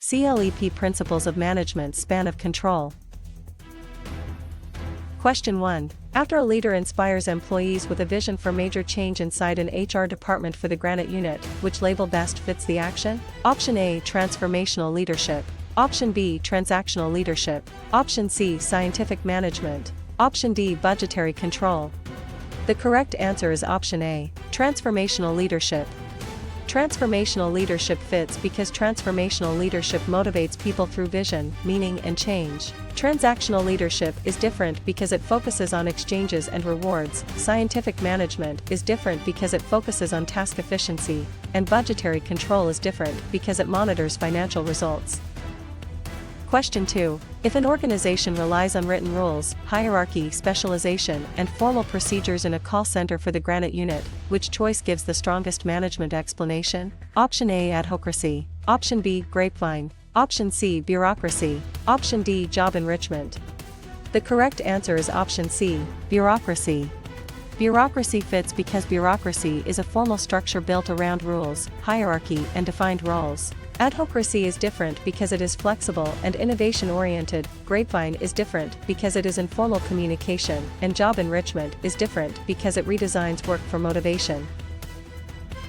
CLEP Principles of Management Span of Control. Question 1. After a leader inspires employees with a vision for major change inside an HR department for the Granite unit, which label best fits the action? Option A. Transformational leadership. Option B. Transactional leadership. Option C. Scientific management. Option D. Budgetary control. The correct answer is option A. Transformational leadership. Transformational leadership fits because transformational leadership motivates people through vision, meaning, and change. Transactional leadership is different because it focuses on exchanges and rewards. Scientific management is different because it focuses on task efficiency, and budgetary control is different because it monitors financial results. Question 2. If an organization relies on written rules, hierarchy, specialization, and formal procedures in a call center for the Granite unit, which choice gives the strongest management explanation? Option A. Adhocracy. Option B. Grapevine. Option C. Bureaucracy. Option D. Job enrichment. The correct answer is option C. Bureaucracy. Bureaucracy fits because bureaucracy is a formal structure built around rules, hierarchy, and defined roles. Adhocracy is different because it is flexible and innovation-oriented. Grapevine is different because it is informal communication, and job enrichment is different because it redesigns work for motivation.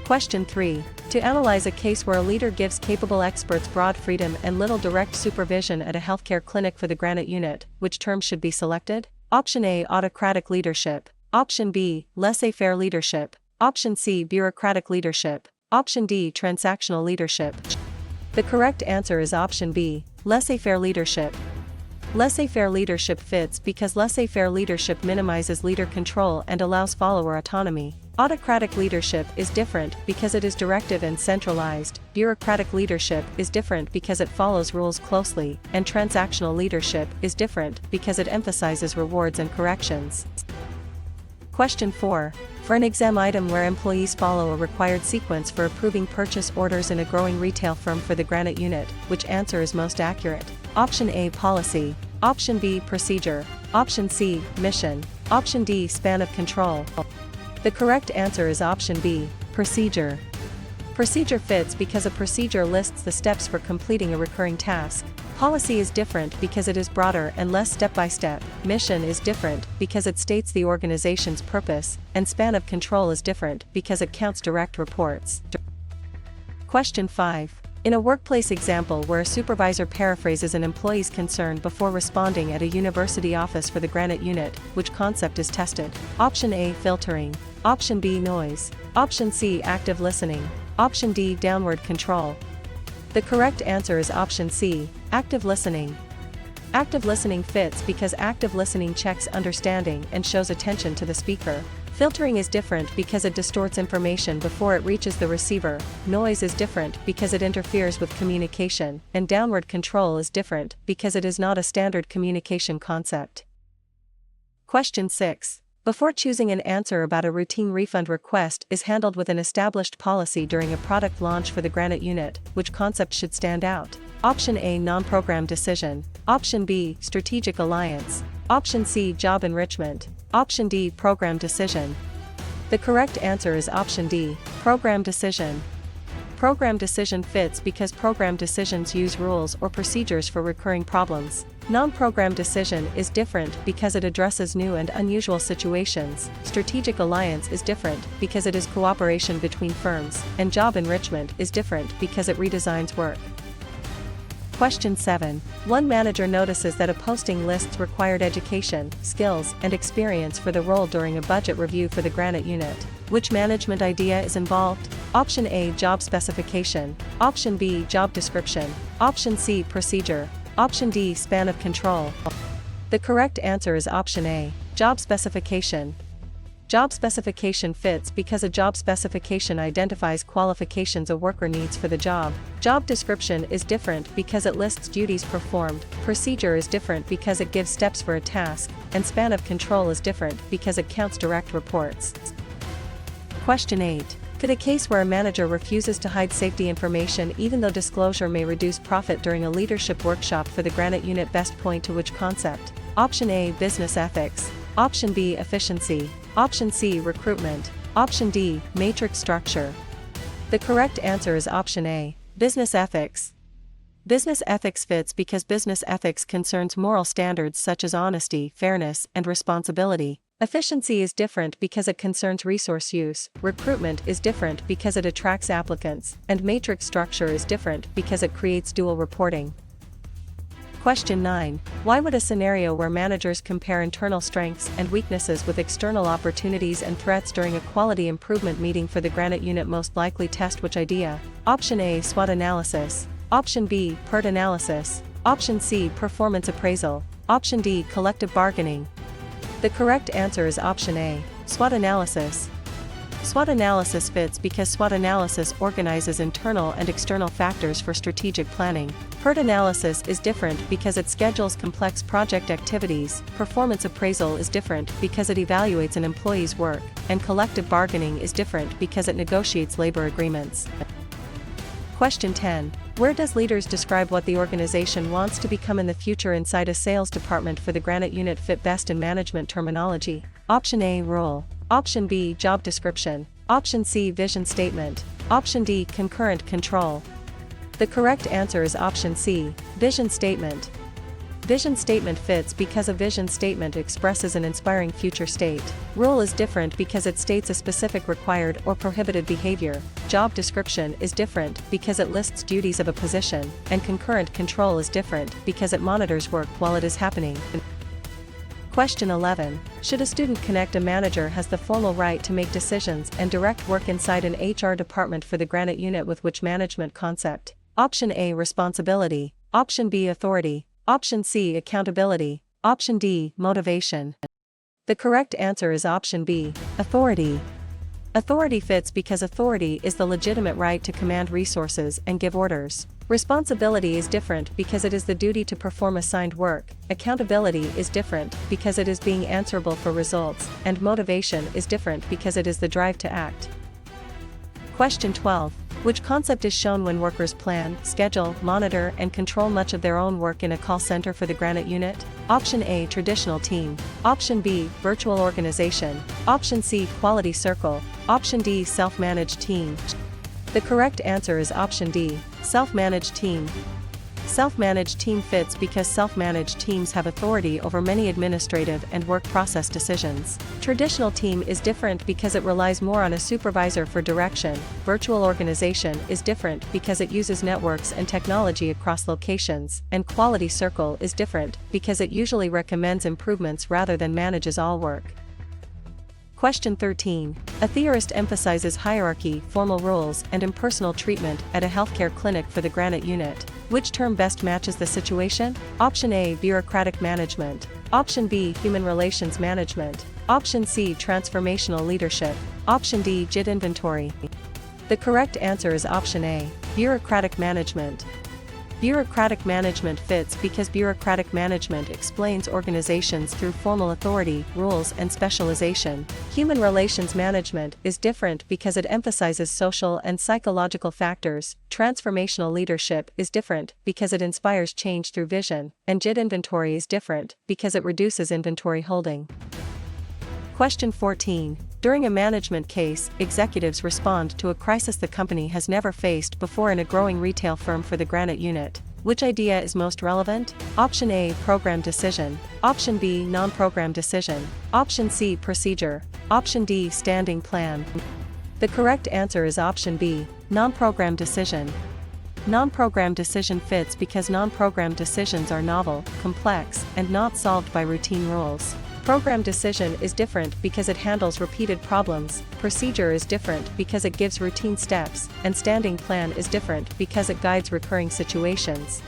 Question 3. To analyze a case where a leader gives capable experts broad freedom and little direct supervision at a healthcare clinic for the Granite unit, which term should be selected? Option A. Autocratic leadership. Option B. Laissez-faire leadership. Option C. Bureaucratic leadership. Option D. Transactional leadership. The correct answer is option B. Laissez-faire leadership. Laissez-faire leadership fits because laissez-faire leadership minimizes leader control and allows follower autonomy. Autocratic leadership is different because it is directive and centralized. Bureaucratic leadership is different because it follows rules closely, and transactional leadership is different because it emphasizes rewards and corrections. Question 4. For an exam item where employees follow a required sequence for approving purchase orders in a growing retail firm for the Granite unit, which answer is most accurate? Option A. Policy. Option B. Procedure. Option C. Mission. Option D. Span of control. The correct answer is option B. Procedure. Procedure fits because a procedure lists the steps for completing a recurring task. Policy is different because it is broader and less step-by-step. Mission is different because it states the organization's purpose, and span of control is different because it counts direct reports. Question 5. In a workplace example where a supervisor paraphrases an employee's concern before responding at a university office for the Granite unit, which concept is tested? Option A. Filtering. Option B. Noise. Option C. Active listening. Option D. Downward control. The correct answer is option C. Active listening. Active listening fits because active listening checks understanding and shows attention to the speaker. Filtering is different because it distorts information before it reaches the receiver. Noise is different because it interferes with communication, and downward control is different because it is not a standard communication concept. Question 6. Before choosing an answer about a routine refund request is handled with an established policy during a product launch for the Granite unit, which concept should stand out? Option A. Non-program decision. Option B. Strategic alliance. Option C. Job enrichment. Option D. Program decision. The correct answer is option D. Program decision. Program decision fits because program decisions use rules or procedures for recurring problems. Non-program decision is different because it addresses new and unusual situations. Strategic alliance is different because it is cooperation between firms, and job enrichment is different because it redesigns work. Question 7. One manager notices that a posting lists required education, skills, and experience for the role during a budget review for the Granite unit. Which management idea is involved? Option A. Job specification. Option B. Job description. Option C. Procedure. Option D. Span of control. The correct answer is option A. Job specification. Job specification fits because a job specification identifies qualifications a worker needs for the job. Job description is different because it lists duties performed. Procedure is different because it gives steps for a task, and span of control is different because it counts direct reports. Question 8. Could a case where a manager refuses to hide safety information even though disclosure may reduce profit during a leadership workshop for the Granite unit best point to which concept? Option A. Business ethics. Option B. Efficiency. Option C. Recruitment. Option D. Matrix structure. The correct answer is option A. Business ethics. Business ethics fits because business ethics concerns moral standards such as honesty, fairness, and responsibility. Efficiency is different because it concerns resource use, recruitment is different because it attracts applicants, and matrix structure is different because it creates dual reporting. Question 9. Why would a scenario where managers compare internal strengths and weaknesses with external opportunities and threats during a quality improvement meeting for the Granite unit most likely test which idea? Option A. SWOT analysis. Option B. PERT analysis. Option C. Performance appraisal. Option D. Collective bargaining. The correct answer is option A. SWOT analysis. SWOT analysis fits because SWOT analysis organizes internal and external factors for strategic planning. PERT analysis is different because it schedules complex project activities, performance appraisal is different because it evaluates an employee's work, and collective bargaining is different because it negotiates labor agreements. Question 10. Where does leaders describe what the organization wants to become in the future inside a sales department for the Granite unit fit best in management terminology? Option A. Role. Option B. Job description. Option C. Vision statement. Option D. Concurrent control. The correct answer is option C. Vision statement. Vision statement fits because a vision statement expresses an inspiring future state. Role is different because it states a specific required or prohibited behavior. Job description is different because it lists duties of a position, and concurrent control is different because it monitors work while it is happening. Question 11. Should a student connect a manager has the formal right to make decisions and direct work inside an HR department for the Granite unit with which management concept? Option A. Responsibility. Option B. Authority. Option C. Accountability. Option D. Motivation. The correct answer is option B. Authority. Authority fits because authority is the legitimate right to command resources and give orders. Responsibility is different because it is the duty to perform assigned work. Accountability is different because it is being answerable for results, and motivation is different because it is the drive to act. Question 12. Which concept is shown when workers plan, schedule, monitor, and control much of their own work in a call center for the Granite unit? Option A. Traditional team. Option B. Virtual organization. Option C. Quality circle. Option D. Self-managed team. The correct answer is option D. Self-managed team. Self-managed team fits because self-managed teams have authority over many administrative and work process decisions. Traditional team is different because it relies more on a supervisor for direction. Virtual organization is different because it uses networks and technology across locations, and quality circle is different because it usually recommends improvements rather than manages all work. Question 13. A theorist emphasizes hierarchy, formal rules, and impersonal treatment at a healthcare clinic for the Granite unit. Which term best matches the situation? Option A. Bureaucratic management. Option B. Human relations management. Option C. Transformational leadership. Option D. JIT inventory. The correct answer is option A. Bureaucratic management. Bureaucratic management fits because bureaucratic management explains organizations through formal authority, rules, and specialization. Human relations management is different because it emphasizes social and psychological factors. Transformational leadership is different because it inspires change through vision, and JIT inventory is different because it reduces inventory holding. Question 14. During a management case, executives respond to a crisis the company has never faced before in a growing retail firm for the Granite unit. Which idea is most relevant? Option A. Program decision. Option B. Non-program decision. Option C. Procedure. Option D. Standing plan. The correct answer is option B. Non-program decision. Non-program decision fits because non-program decisions are novel, complex, and not solved by routine rules. Program decision is different because it handles repeated problems, procedure is different because it gives routine steps, and standing plan is different because it guides recurring situations.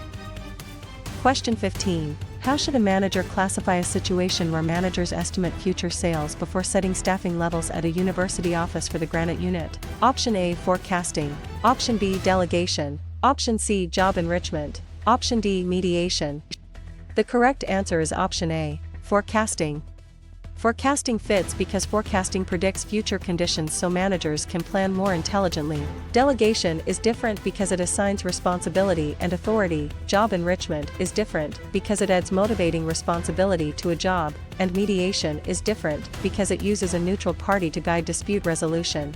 Question 15. How should a manager classify a situation where managers estimate future sales before setting staffing levels at a university office for the Granite unit? Option A. Forecasting. Option B. Delegation. Option C. Job enrichment. Option D. Mediation. The correct answer is option A. Forecasting. Forecasting fits because forecasting predicts future conditions so managers can plan more intelligently. Delegation is different because it assigns responsibility and authority. Job enrichment is different because it adds motivating responsibility to a job, and mediation is different because it uses a neutral party to guide dispute resolution.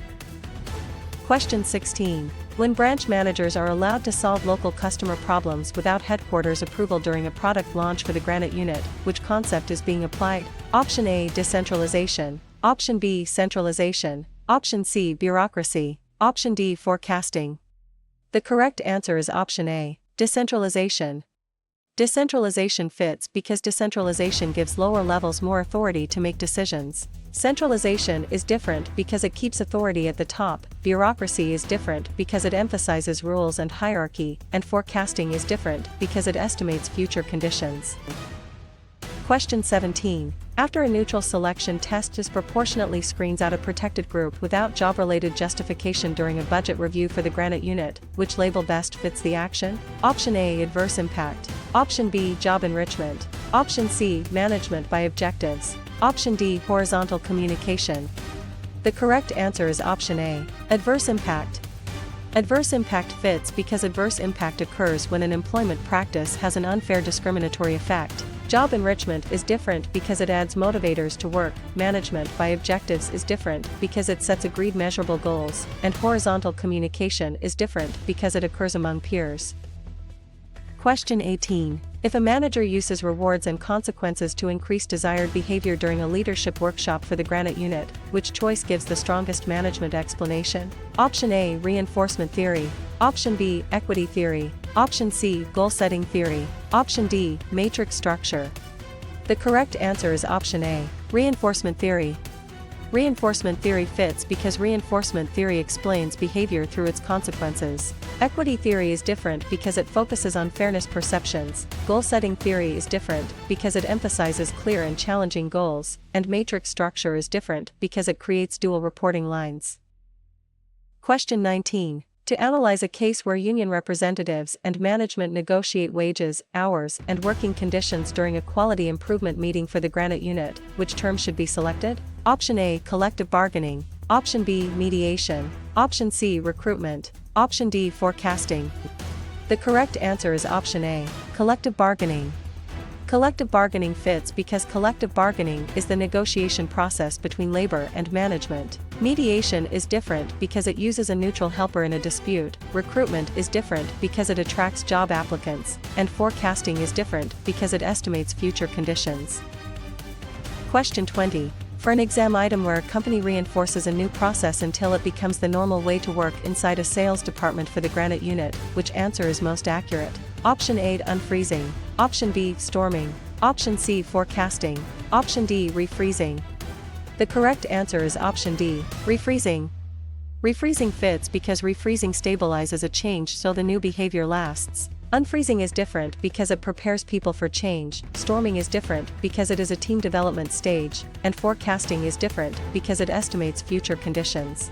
Question 16. When branch managers are allowed to solve local customer problems without headquarters approval during a product launch for the Granite unit, which concept is being applied? Option A, decentralization. Option B, centralization. Option C, bureaucracy. Option D, forecasting. The correct answer is option A, decentralization. Decentralization fits because decentralization gives lower levels more authority to make decisions. Centralization is different because it keeps authority at the top, bureaucracy is different because it emphasizes rules and hierarchy, and forecasting is different because it estimates future conditions. Question 17. After a neutral selection test disproportionately screens out a protected group without job-related justification during a budget review for the Granite unit, which label best fits the action? Option A, adverse impact. Option B, job enrichment. Option C, management by objectives. Option D, horizontal communication. The correct answer is option A, adverse impact. Adverse impact fits because adverse impact occurs when an employment practice has an unfair discriminatory effect. Job enrichment is different because it adds motivators to work, management by objectives is different because it sets agreed measurable goals, and horizontal communication is different because it occurs among peers. Question 18. If a manager uses rewards and consequences to increase desired behavior during a leadership workshop for the Granite unit, which choice gives the strongest management explanation? Option A, reinforcement theory. Option B, equity theory. Option C, goal-setting theory. Option D, matrix structure. The correct answer is option A, reinforcement theory. Reinforcement theory fits because reinforcement theory explains behavior through its consequences. Equity theory is different because it focuses on fairness perceptions. Goal-setting theory is different because it emphasizes clear and challenging goals, and matrix structure is different because it creates dual reporting lines. Question 19. To analyze a case where union representatives and management negotiate wages, hours, and working conditions during a quality improvement meeting for the Granite unit, which term should be selected? Option A, collective bargaining. Option B, mediation. Option C, recruitment. Option D, forecasting. The correct answer is option A, collective bargaining. Collective bargaining fits because collective bargaining is the negotiation process between labor and management. Mediation is different because it uses a neutral helper in a dispute. Recruitment is different because it attracts job applicants, and forecasting is different because it estimates future conditions. Question 20. For an exam item where a company reinforces a new process until it becomes the normal way to work inside a sales department for the Granite unit, which answer is most accurate? Option A, unfreezing. Option B, storming. Option C, forecasting. Option D, refreezing. The correct answer is option D, refreezing. Refreezing fits because refreezing stabilizes a change so the new behavior lasts. Unfreezing is different because it prepares people for change, storming is different because it is a team development stage, and forecasting is different because it estimates future conditions.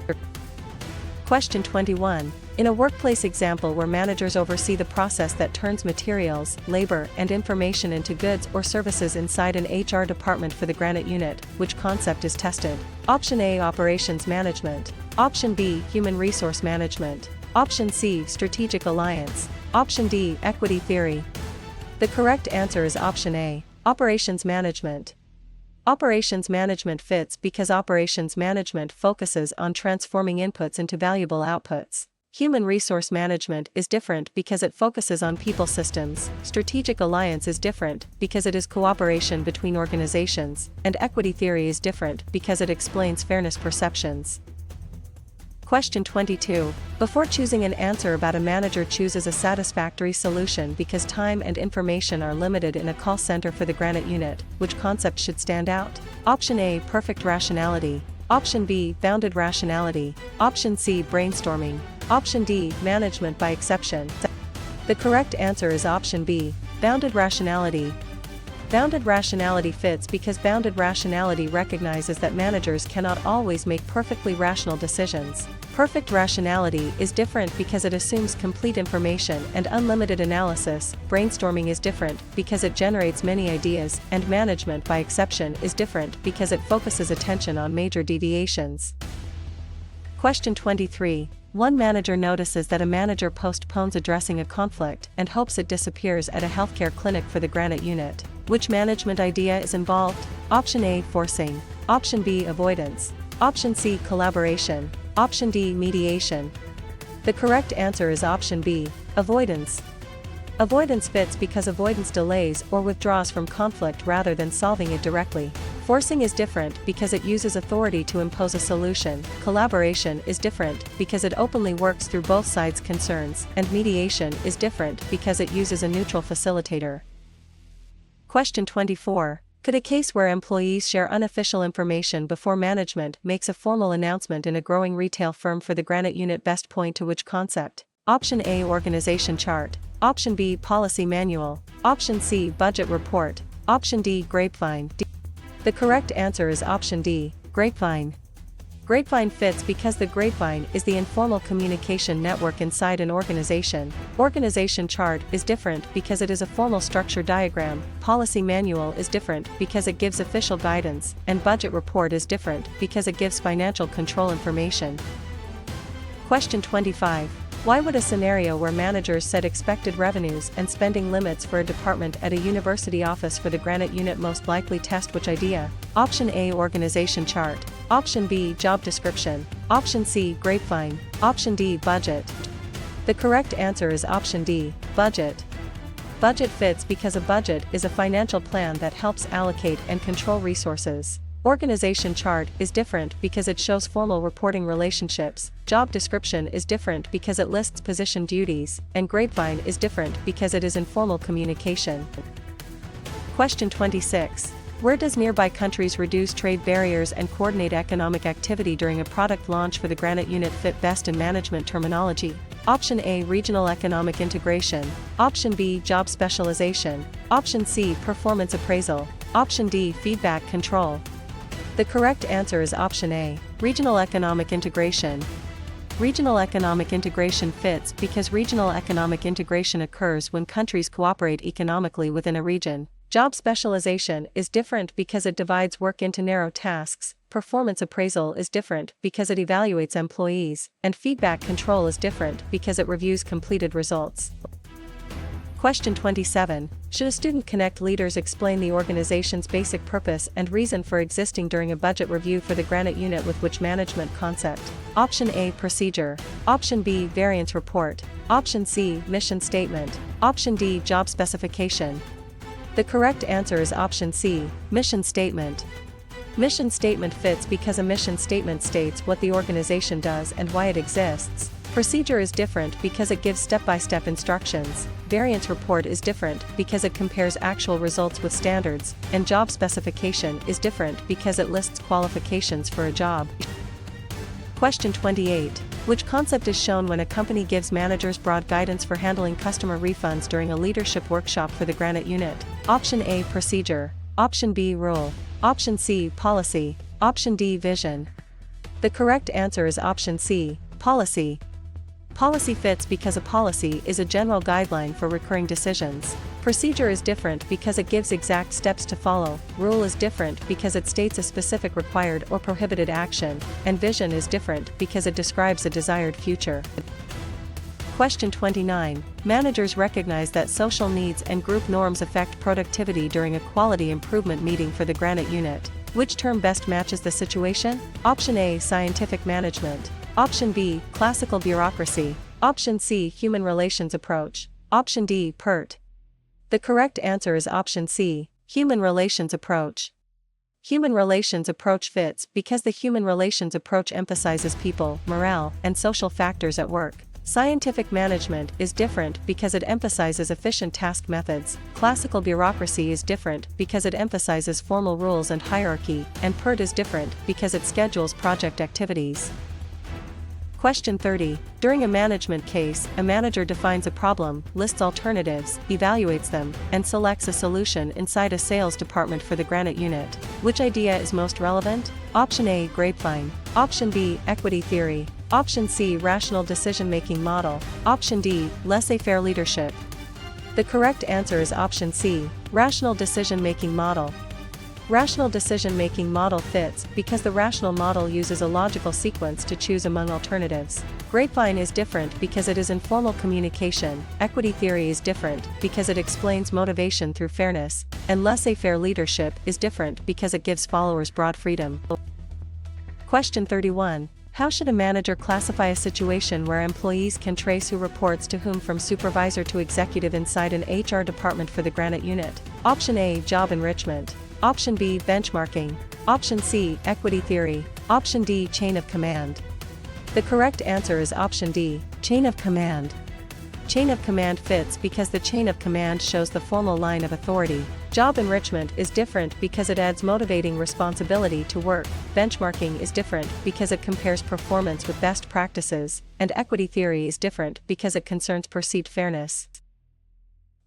Question 21. In a workplace example where managers oversee the process that turns materials, labor, and information into goods or services inside an HR department for the Granite unit, which concept is tested? Option A, operations management. Option B, human resource management. Option C, strategic alliance. Option D, equity theory. The correct answer is option A, operations management. Operations management fits because operations management focuses on transforming inputs into valuable outputs. Human resource management is different because it focuses on people systems. Strategic alliance is different because it is cooperation between organizations, and equity theory is different because it explains fairness perceptions. Question 22. Before choosing an answer about a manager chooses a satisfactory solution because time and information are limited in a call center for the Granite unit, which concept should stand out? Option A, perfect rationality. Option B, bounded rationality. Option C, brainstorming. Option D, management by exception. The correct answer is option B, bounded rationality. Bounded rationality fits because bounded rationality recognizes that managers cannot always make perfectly rational decisions. Perfect rationality is different because it assumes complete information and unlimited analysis. Brainstorming is different because it generates many ideas, and management by exception is different because it focuses attention on major deviations. Question 23. One manager notices that a manager postpones addressing a conflict and hopes it disappears at a healthcare clinic for the Granite unit. Which management idea is involved? Option A, forcing. Option B, avoidance. Option C, collaboration. Option D, mediation. The correct answer is option B, avoidance. Avoidance fits because avoidance delays or withdraws from conflict rather than solving it directly. Forcing is different because it uses authority to impose a solution. Collaboration is different because it openly works through both sides' concerns, and mediation is different because it uses a neutral facilitator. Question 24. Could a case where employees share unofficial information before management makes a formal announcement in a growing retail firm for the granite unit best point to which concept? Option A, organization chart. Option B, policy manual. Option C, budget report. Option D, grapevine. The correct answer is option D, grapevine. Grapevine fits because the grapevine is the informal communication network inside an organization. Organization chart is different because it is a formal structure diagram. Policy manual is different because it gives official guidance, and budget report is different because it gives financial control information. Question 25. Why would a scenario where managers set expected revenues and spending limits for a department at a university office for the granite unit most likely test which idea? Option A, organization chart. Option B, job description. Option C, grapevine. Option D, budget. The correct answer is option D, budget. Budget fits because a budget is a financial plan that helps allocate and control resources. Organization chart is different because it shows formal reporting relationships. Job description is different because it lists position duties, and grapevine is different because it is informal communication. Question 26. Where does nearby countries reduce trade barriers and coordinate economic activity during a product launch for the granite unit fit best in management terminology? Option A, regional economic integration. Option B, job specialization. Option C, performance appraisal. Option D, feedback control. The correct answer is option A, regional economic integration. Regional economic integration fits because regional economic integration occurs when countries cooperate economically within a region. Job specialization is different because it divides work into narrow tasks. Performance appraisal is different because it evaluates employees, and feedback control is different because it reviews completed results. Question 27. Should a student connect leaders explain the organization's basic purpose and reason for existing during a budget review for the granite unit with which management concept? Option A, procedure. Option B, variance report. Option C, mission statement. Option D, job specification. The correct answer is option C, mission statement. Mission statement fits because a mission statement states what the organization does and why it exists. Procedure is different because it gives step-by-step instructions. Variance report is different because it compares actual results with standards, and job specification is different because it lists qualifications for a job. Question 28. Which concept is shown when a company gives managers broad guidance for handling customer refunds during a leadership workshop for the granite unit? Option A, procedure. Option B, rule. Option C, policy. Option D, vision. The correct answer is option C, policy. Policy fits because a policy is a general guideline for recurring decisions. Procedure is different because it gives exact steps to follow. Rule is different because it states a specific required or prohibited action, and vision is different because it describes a desired future. Question 29. Managers recognize that social needs and group norms affect productivity during a quality improvement meeting for the granite unit. Which term best matches the situation? Option A, scientific management. Option B, classical bureaucracy. Option C, human relations approach. Option D, PERT. The correct answer is option C, human relations approach. Human relations approach fits because the human relations approach emphasizes people, morale, and social factors at work. Scientific management is different because it emphasizes efficient task methods. Classical bureaucracy is different because it emphasizes formal rules and hierarchy, and PERT is different because it schedules project activities. Question 30. During a management case, a manager defines a problem, lists alternatives, evaluates them, and selects a solution inside a sales department for the granite unit. Which idea is most relevant? Option A, grapevine. Option B, equity theory. Option C, rational decision-making model. Option D, laissez-faire leadership. The correct answer is option C, rational decision-making model. Rational decision-making model fits because the rational model uses a logical sequence to choose among alternatives. Grapevine is different because it is informal communication. Equity theory is different because it explains motivation through fairness, and laissez-faire leadership is different because it gives followers broad freedom. Question 31. How should a manager classify a situation where employees can trace who reports to whom from supervisor to executive inside an HR department for the Granite unit? Option A, job enrichment. Option B, benchmarking. Option C, equity theory. Option D, chain of command. The correct answer is option D, chain of command. Chain of command fits because the chain of command shows the formal line of authority. Job enrichment is different because it adds motivating responsibility to work. Benchmarking is different because it compares performance with best practices, and equity theory is different because it concerns perceived fairness.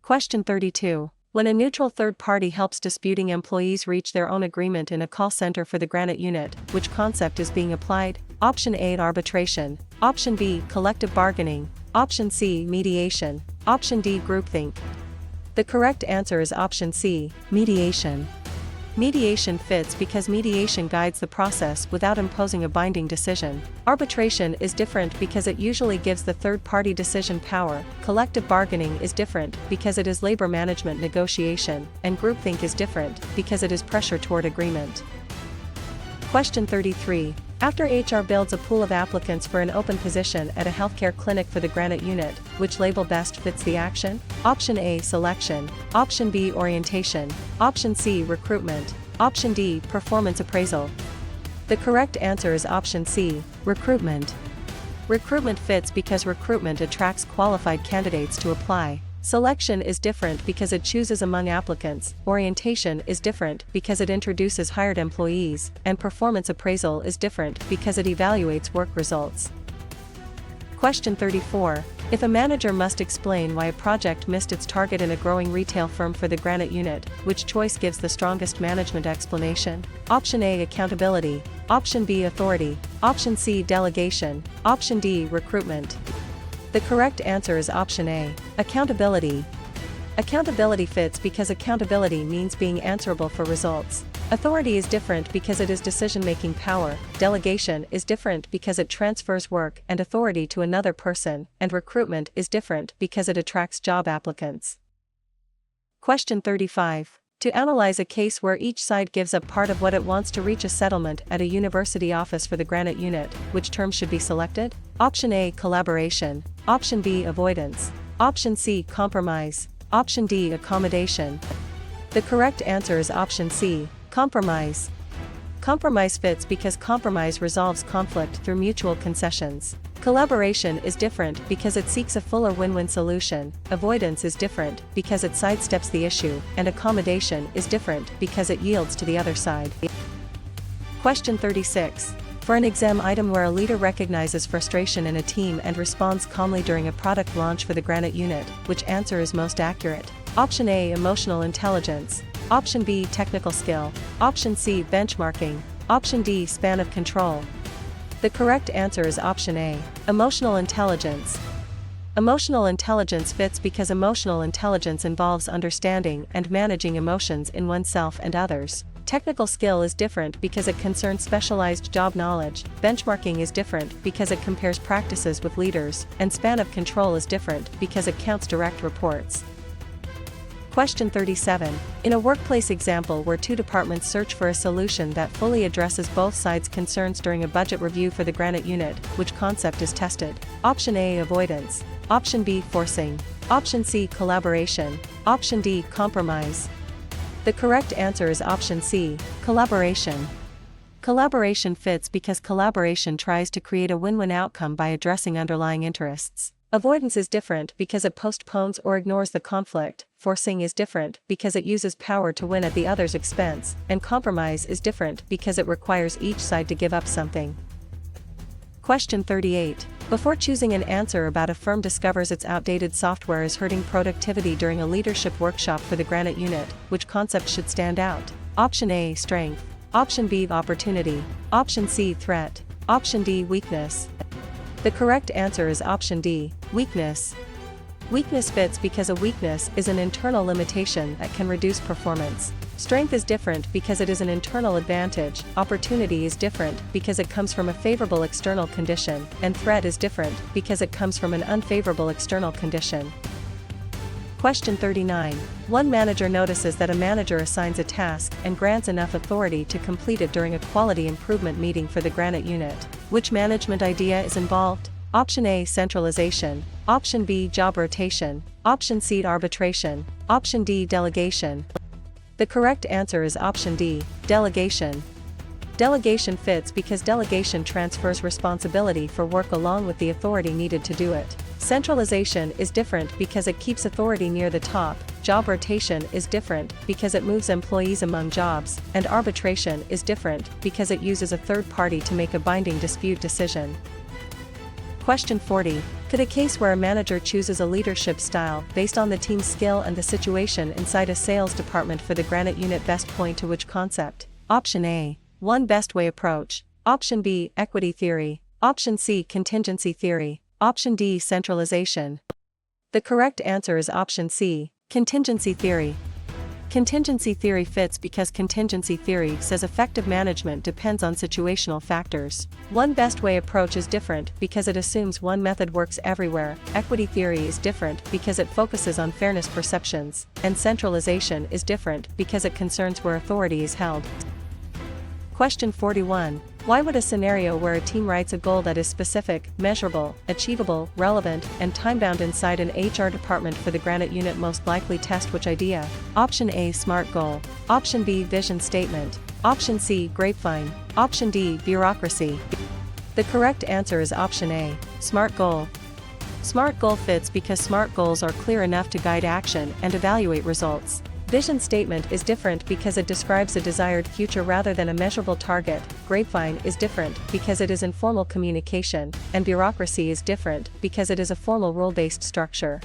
Question 32. When a neutral third party helps disputing employees reach their own agreement in a call center for the Granite unit, which concept is being applied? Option A, arbitration. Option B, collective bargaining. Option C, mediation. Option D, groupthink. The correct answer is option C, mediation. Mediation fits because mediation guides the process without imposing a binding decision. Arbitration is different because it usually gives the third-party decision power. Collective bargaining is different because it is labor management negotiation, and groupthink is different because it is pressure toward agreement. Question 33. After HR builds a pool of applicants for an open position at a healthcare clinic for the Granite unit, which label best fits the action? Option A, selection. Option B, orientation. Option C, recruitment. Option D, performance appraisal. The correct answer is option C, recruitment. Recruitment fits because recruitment attracts qualified candidates to apply. Selection is different because it chooses among applicants, orientation is different because it introduces hired employees, and performance appraisal is different because it evaluates work results. Question 34. If a manager must explain why a project missed its target in a growing retail firm for the Granite unit, which choice gives the strongest management explanation? Option A, accountability. Option B, authority. Option C, delegation. Option D, recruitment. The correct answer is option A, accountability. Accountability fits because accountability means being answerable for results. Authority is different because it is decision-making power. Delegation is different because it transfers work and authority to another person, and recruitment is different because it attracts job applicants. Question 35. To analyze a case where each side gives up part of what it wants to reach a settlement at a university office for the Granite unit, which term should be selected? Option A, collaboration. Option B, avoidance. Option C, compromise. Option D, accommodation. The correct answer is option C, compromise. Compromise fits because compromise resolves conflict through mutual concessions. Collaboration is different because it seeks a fuller win-win solution. Avoidance is different because it sidesteps the issue, and accommodation is different because it yields to the other side. Question 36. For an exam item where a leader recognizes frustration in a team and responds calmly during a product launch for the Granite unit, which answer is most accurate? Option A, emotional intelligence. Option B, technical skill. Option C, benchmarking. Option D, span of control. The correct answer is option A, emotional intelligence. Emotional intelligence fits because emotional intelligence involves understanding and managing emotions in oneself and others. Technical skill is different because it concerns specialized job knowledge. Benchmarking is different because it compares practices with leaders, and span of control is different because it counts direct reports. Question 37. In a workplace example where two departments search for a solution that fully addresses both sides' concerns during a budget review for the Granite unit, which concept is tested? Option A, avoidance. Option B, forcing. Option C, collaboration. Option D, compromise. The correct answer is option C, collaboration. Collaboration fits because collaboration tries to create a win-win outcome by addressing underlying interests. Avoidance is different because it postpones or ignores the conflict. Forcing is different because it uses power to win at the other's expense, and compromise is different because it requires each side to give up something. Question 38. Before choosing an answer about a firm discovers its outdated software is hurting productivity during a leadership workshop for the Granite unit, which concept should stand out? Option A, strength. Option B, opportunity. Option C, threat. Option D, weakness. The correct answer is option D, weakness. Weakness fits because a weakness is an internal limitation that can reduce performance. Strength is different because it is an internal advantage. Opportunity is different because it comes from a favorable external condition, and threat is different because it comes from an unfavorable external condition. Question 39. One manager notices that a manager assigns a task and grants enough authority to complete it during a quality improvement meeting for the Granite unit. Which management idea is involved? Option A, centralization. Option B, job rotation. Option C, arbitration. Option D, delegation. The correct answer is option D, delegation. Delegation fits because delegation transfers responsibility for work along with the authority needed to do it. Centralization is different because it keeps authority near the top. Job rotation is different because it moves employees among jobs, and arbitration is different because it uses a third party to make a binding dispute decision. Question 40. Could a case where a manager chooses a leadership style based on the team's skill and the situation inside a sales department for the granite unit best point to which concept? Option A, one best way approach. Option B, equity theory. Option C, contingency theory. Option D, centralization. The correct answer is option C, contingency theory. Contingency theory fits because contingency theory says effective management depends on situational factors. One best way approach is different because it assumes one method works everywhere. Equity theory is different because it focuses on fairness perceptions, and centralization is different because it concerns where authority is held. Question 41. Why would a scenario where a team writes a goal that is specific, measurable, achievable, relevant, and time-bound inside an HR department for the granite unit most likely test which idea? Option A, SMART goal. Option B, vision statement. Option C, grapevine. Option D, bureaucracy. The correct answer is option A, SMART goal. SMART goal fits because SMART goals are clear enough to guide action and evaluate results. Vision statement is different because it describes a desired future rather than a measurable target. Grapevine is different because it is informal communication, and bureaucracy is different because it is a formal rule-based structure.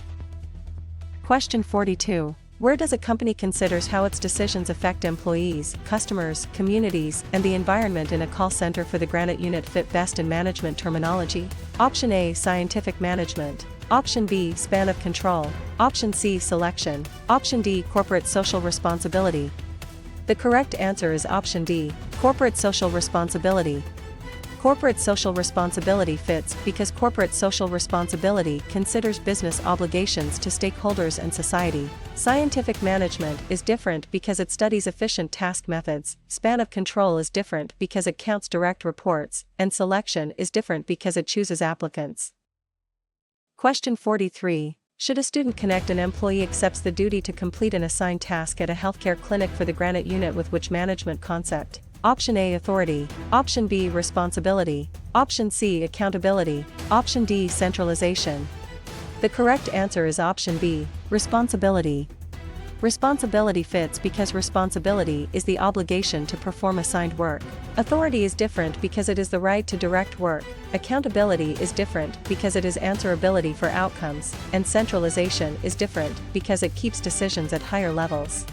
Question 42. Where does a company considers how its decisions affect employees, customers, communities, and the environment in a call center for the granite unit fit best in management terminology? Option A, scientific management. Option B, span of control. Option C, selection. Option D, corporate social responsibility. The correct answer is option D, corporate social responsibility. Corporate social responsibility fits because corporate social responsibility considers business obligations to stakeholders and society. Scientific management is different because it studies efficient task methods. Span of control is different because it counts direct reports, and selection is different because it chooses applicants. Question 43. Should a student connect an employee accepts the duty to complete an assigned task at a healthcare clinic for the granite unit with which management concept? Option A, authority. Option B, responsibility. Option C, accountability. Option D, centralization. The correct answer is option B, responsibility. Responsibility fits because responsibility is the obligation to perform assigned work. Authority is different because it is the right to direct work. Accountability is different because it is answerability for outcomes, and centralization is different because it keeps decisions at higher levels.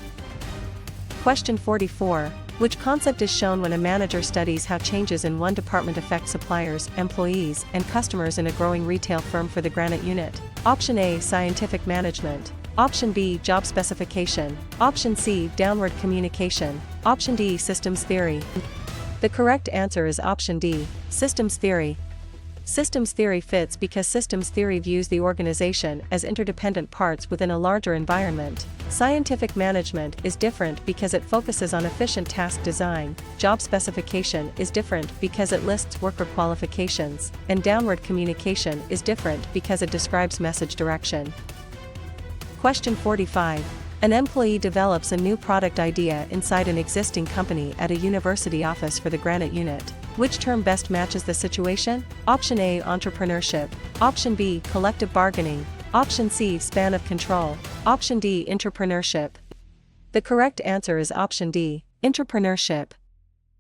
Question 44. Which concept is shown when a manager studies how changes in one department affect suppliers, employees, and customers in a growing retail firm for the granite unit? Option A, scientific management. Option B, job specification. Option C, downward communication. Option D, systems theory. The correct answer is option D, systems theory. Systems theory fits because systems theory views the organization as interdependent parts within a larger environment. Scientific management is different because it focuses on efficient task design. Job specification is different because it lists worker qualifications, and downward communication is different because it describes message direction. Question 45. An employee develops a new product idea inside an existing company at a university office for the granite unit. Which term best matches the situation? Option A, entrepreneurship. Option B, collective bargaining. Option C, span of control. Option D, entrepreneurship. The correct answer is option D, entrepreneurship.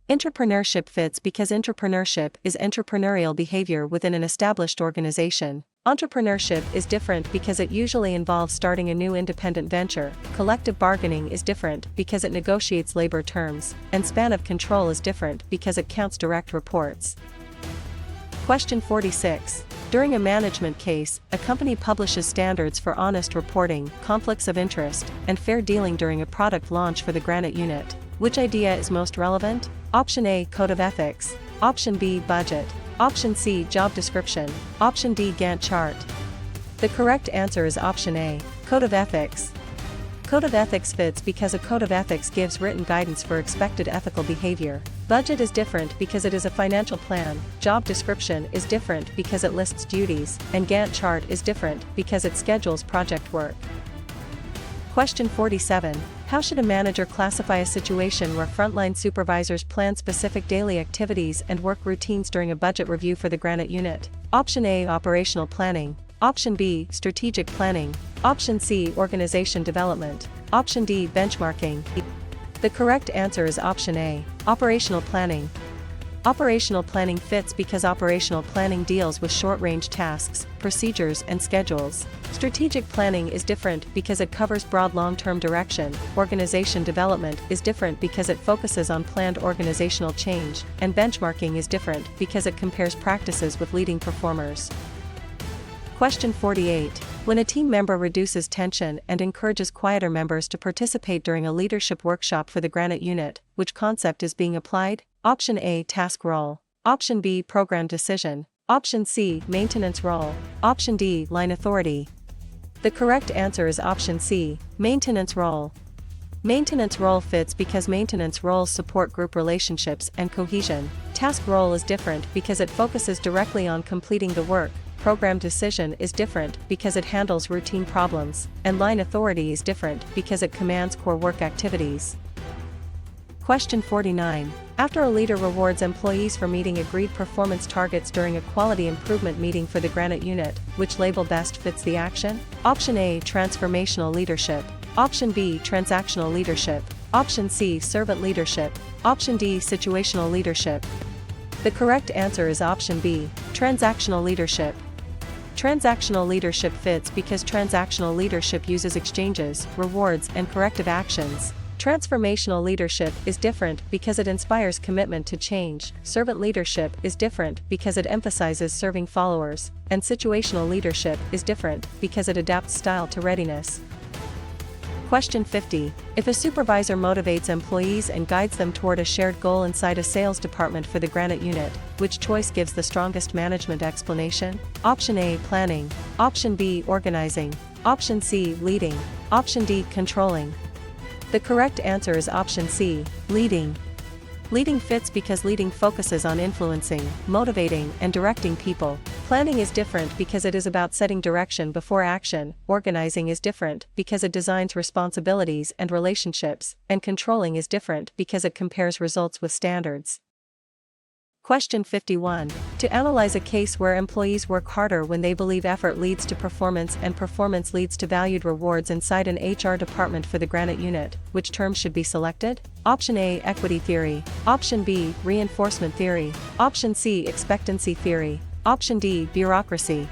Entrepreneurship fits because entrepreneurship is entrepreneurial behavior within an established organization. Entrepreneurship is different because it usually involves starting a new independent venture. Collective bargaining is different because it negotiates labor terms, and span of control is different because it counts direct reports. Question 46. During a management case, a company publishes standards for honest reporting, conflicts of interest, and fair dealing during a product launch for the granite unit. Which idea is most relevant? Option A, code of ethics. Option B, budget. Option C, job description. Option D, Gantt chart. The correct answer is option A, code of ethics. Code of ethics fits because a code of ethics gives written guidance for expected ethical behavior. Budget is different because it is a financial plan, job description is different because it lists duties, and Gantt chart is different because it schedules project work. Question 47. How should a manager classify a situation where frontline supervisors plan specific daily activities and work routines during a budget review for the Granite unit? Option A, operational planning. Option B, strategic planning. Option C, organization development. Option D, benchmarking. The correct answer is option A, operational planning. Operational planning fits because operational planning deals with short-range tasks, procedures, and schedules. Strategic planning is different because it covers broad long-term direction. Organization development is different because it focuses on planned organizational change, and benchmarking is different because it compares practices with leading performers. Question 48. When a team member reduces tension and encourages quieter members to participate during a leadership workshop for the Granite unit, which concept is being applied? Option A, task role. Option B, program decision. Option C, maintenance role. Option D, line authority. The correct answer is option C, maintenance role. Maintenance role fits because maintenance roles support group relationships and cohesion. Task role is different because it focuses directly on completing the work. Program decision is different because it handles routine problems, and line authority is different because it commands core work activities. Question 49. After a leader rewards employees for meeting agreed performance targets during a quality improvement meeting for the Granite unit, which label best fits the action? Option A, transformational leadership. Option B, transactional leadership. Option C, servant leadership. Option D, situational leadership. The correct answer is option B, transactional leadership. Transactional leadership fits because transactional leadership uses exchanges, rewards, and corrective actions. Transformational leadership is different because it inspires commitment to change. Servant leadership is different because it emphasizes serving followers, and situational leadership is different because it adapts style to readiness. Question 50. If a supervisor motivates employees and guides them toward a shared goal inside a sales department for the Granite unit, which choice gives the strongest management explanation? Option A, planning. Option B, organizing. Option C, leading. Option D, controlling. The correct answer is option C, leading. Leading fits because leading focuses on influencing, motivating, and directing people. Planning is different because it is about setting direction before action. Organizing is different because it designs responsibilities and relationships, and controlling is different because it compares results with standards. Question 51. To analyze a case where employees work harder when they believe effort leads to performance and performance leads to valued rewards inside an HR department for the Granite unit, which term should be selected? Option A, equity theory. Option B, reinforcement theory. Option C, expectancy theory. Option D, bureaucracy.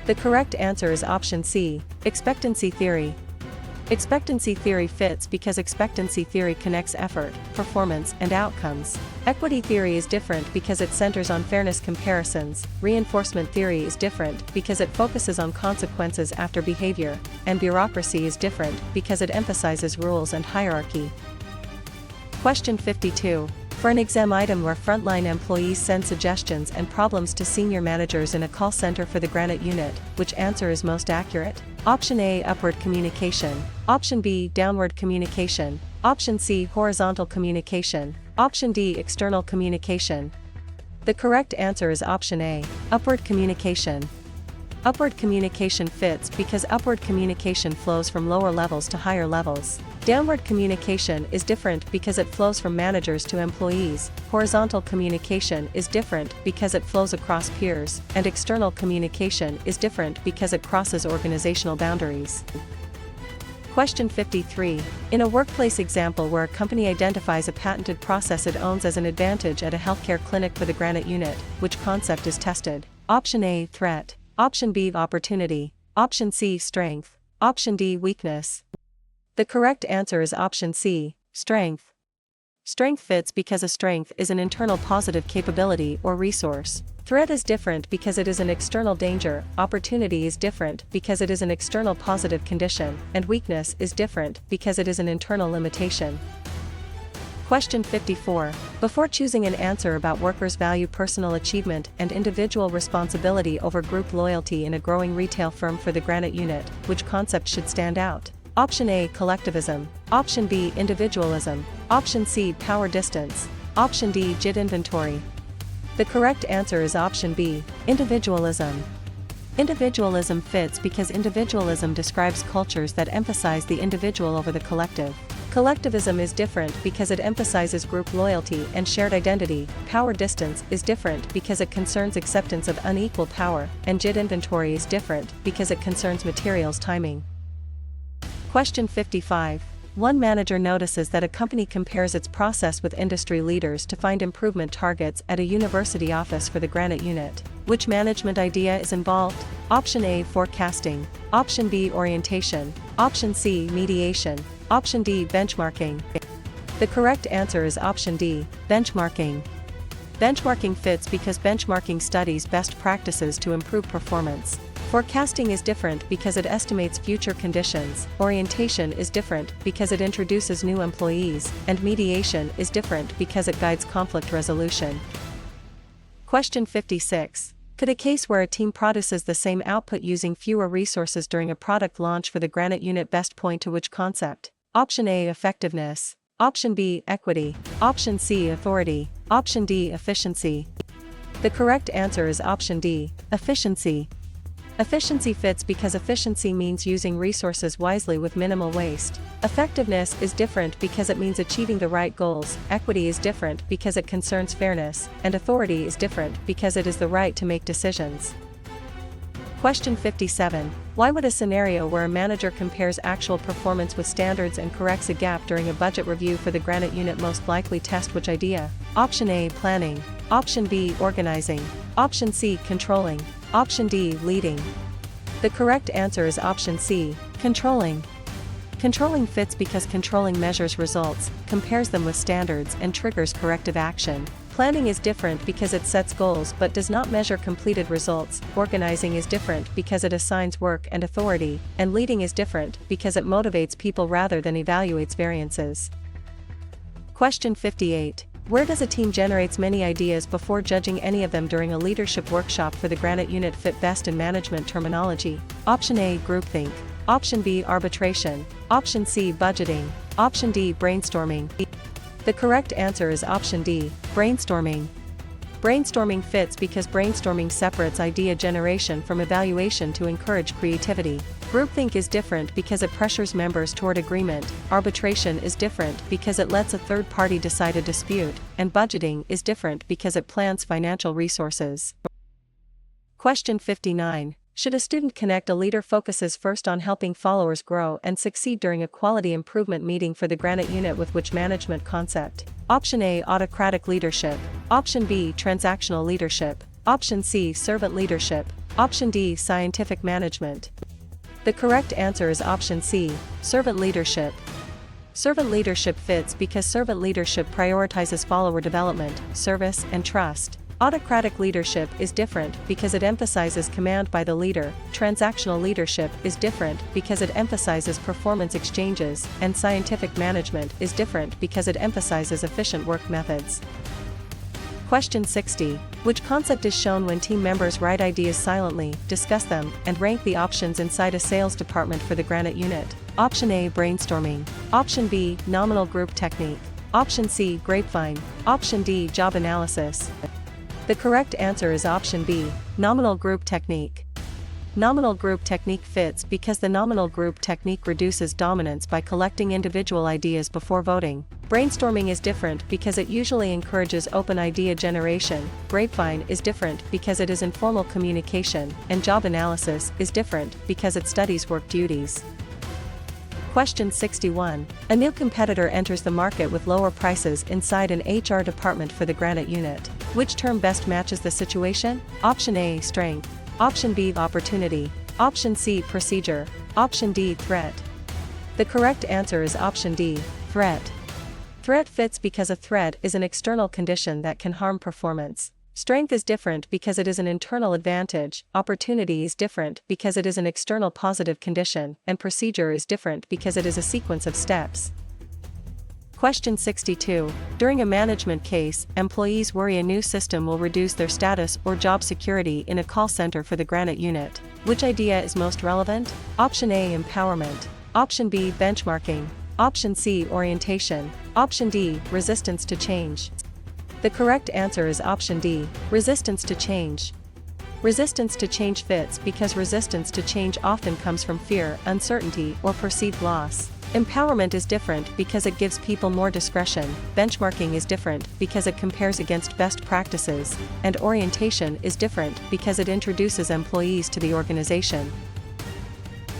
The correct answer is option C, expectancy theory. Expectancy theory fits because expectancy theory connects effort, performance, and outcomes. Equity theory is different because it centers on fairness comparisons. Reinforcement theory is different because it focuses on consequences after behavior, and bureaucracy is different because it emphasizes rules and hierarchy. Question 52. For an exam item where frontline employees send suggestions and problems to senior managers in a call center for the Granite unit, which answer is most accurate? Option A, upward communication. Option B, downward communication. Option C, horizontal communication. Option D, external communication. The correct answer is option A, upward communication. Upward communication fits because upward communication flows from lower levels to higher levels. Downward communication is different because it flows from managers to employees. Horizontal communication is different because it flows across peers, and external communication is different because it crosses organizational boundaries. Question 53. In a workplace example where a company identifies a patented process it owns as an advantage at a healthcare clinic for the Granite unit, which concept is tested? Option A, threat. Option B, opportunity. Option C, strength. Option D, weakness. The correct answer is option C, strength. Strength fits because a strength is an internal positive capability or resource. Threat is different because it is an external danger. Opportunity is different because it is an external positive condition, and weakness is different because it is an internal limitation. Question 54. Before choosing an answer about workers value personal achievement and individual responsibility over group loyalty in a growing retail firm for the Granite unit, which concept should stand out? Option A, collectivism. Option B, individualism. Option C, power distance. Option D, JIT inventory. The correct answer is option B, individualism. Individualism fits because individualism describes cultures that emphasize the individual over the collective. Collectivism is different because it emphasizes group loyalty and shared identity. Power distance is different because it concerns acceptance of unequal power, and JIT inventory is different because it concerns materials timing. Question 55. One manager notices that a company compares its process with industry leaders to find improvement targets at a university office for the granite unit. Which management idea is involved? Option A, forecasting. Option B, orientation. Option C, mediation. Option D, benchmarking. The correct answer is option D, benchmarking. Benchmarking fits because benchmarking studies best practices to improve performance. Forecasting is different because it estimates future conditions, orientation is different because it introduces new employees, and mediation is different because it guides conflict resolution. Question 56. Could a case where a team produces the same output using fewer resources during a product launch for the granite unit best point to which concept? Option A, effectiveness. Option B, equity. Option C, authority. Option D, efficiency. The correct answer is option D, efficiency. Efficiency fits because efficiency means using resources wisely with minimal waste. Effectiveness is different because it means achieving the right goals, equity is different because it concerns fairness, and authority is different because it is the right to make decisions. Question 57. Why would a scenario where a manager compares actual performance with standards and corrects a gap during a budget review for the granite unit most likely test which idea? Option A, planning. Option B, organizing. Option C, controlling. Option D, leading. The correct answer is option C, controlling. Controlling fits because controlling measures results, compares them with standards and triggers corrective action. Planning is different because it sets goals but does not measure completed results. Organizing is different because it assigns work and authority, and leading is different because it motivates people rather than evaluates variances. Question 58. Where does a team generates many ideas before judging any of them during a leadership workshop for the granite unit fit best in management terminology? Option A, groupthink. Option B, arbitration. Option C, budgeting. Option D, brainstorming. The correct answer is option D, brainstorming. Brainstorming fits because brainstorming separates idea generation from evaluation to encourage creativity. Groupthink is different because it pressures members toward agreement, arbitration is different because it lets a third party decide a dispute, and budgeting is different because it plans financial resources. Question 59. Should a student connect? A leader focuses first on helping followers grow and succeed during a quality improvement meeting for the granite unit with which management concept? Option A, autocratic leadership. Option B, transactional leadership. Option C, servant leadership. Option D, scientific management. The correct answer is option C, servant leadership. Servant leadership fits because servant leadership prioritizes follower development, service, and trust. Autocratic leadership is different because it emphasizes command by the leader. Transactional leadership is different because it emphasizes performance exchanges, and scientific management is different because it emphasizes efficient work methods. Question 60. Which concept is shown when team members write ideas silently, discuss them, and rank the options inside a sales department for the granite unit? Option A, brainstorming. Option B, nominal group technique. Option C, grapevine. Option D, job analysis. The correct answer is option B, nominal group technique. Nominal group technique fits because the nominal group technique reduces dominance by collecting individual ideas before voting. Brainstorming is different because it usually encourages open idea generation. Grapevine is different because it is informal communication, and job analysis is different because it studies work duties. Question 61. A new competitor enters the market with lower prices inside an HR department for the granite unit. Which term best matches the situation? Option A, strength. Option B, opportunity. Option C, procedure. Option D, threat. The correct answer is option D, threat. Threat fits because a threat is an external condition that can harm performance. Strength is different because it is an internal advantage, opportunity is different because it is an external positive condition, and procedure is different because it is a sequence of steps. Question 62. During a management case, employees worry a new system will reduce their status or job security in a call center for the granite unit. Which idea is most relevant? Option A, empowerment. Option B, benchmarking. Option C, orientation. Option D, resistance to change. The correct answer is option D, resistance to change. Resistance to change fits because resistance to change often comes from fear, uncertainty, or perceived loss. Empowerment is different because it gives people more discretion, benchmarking is different because it compares against best practices, and orientation is different because it introduces employees to the organization.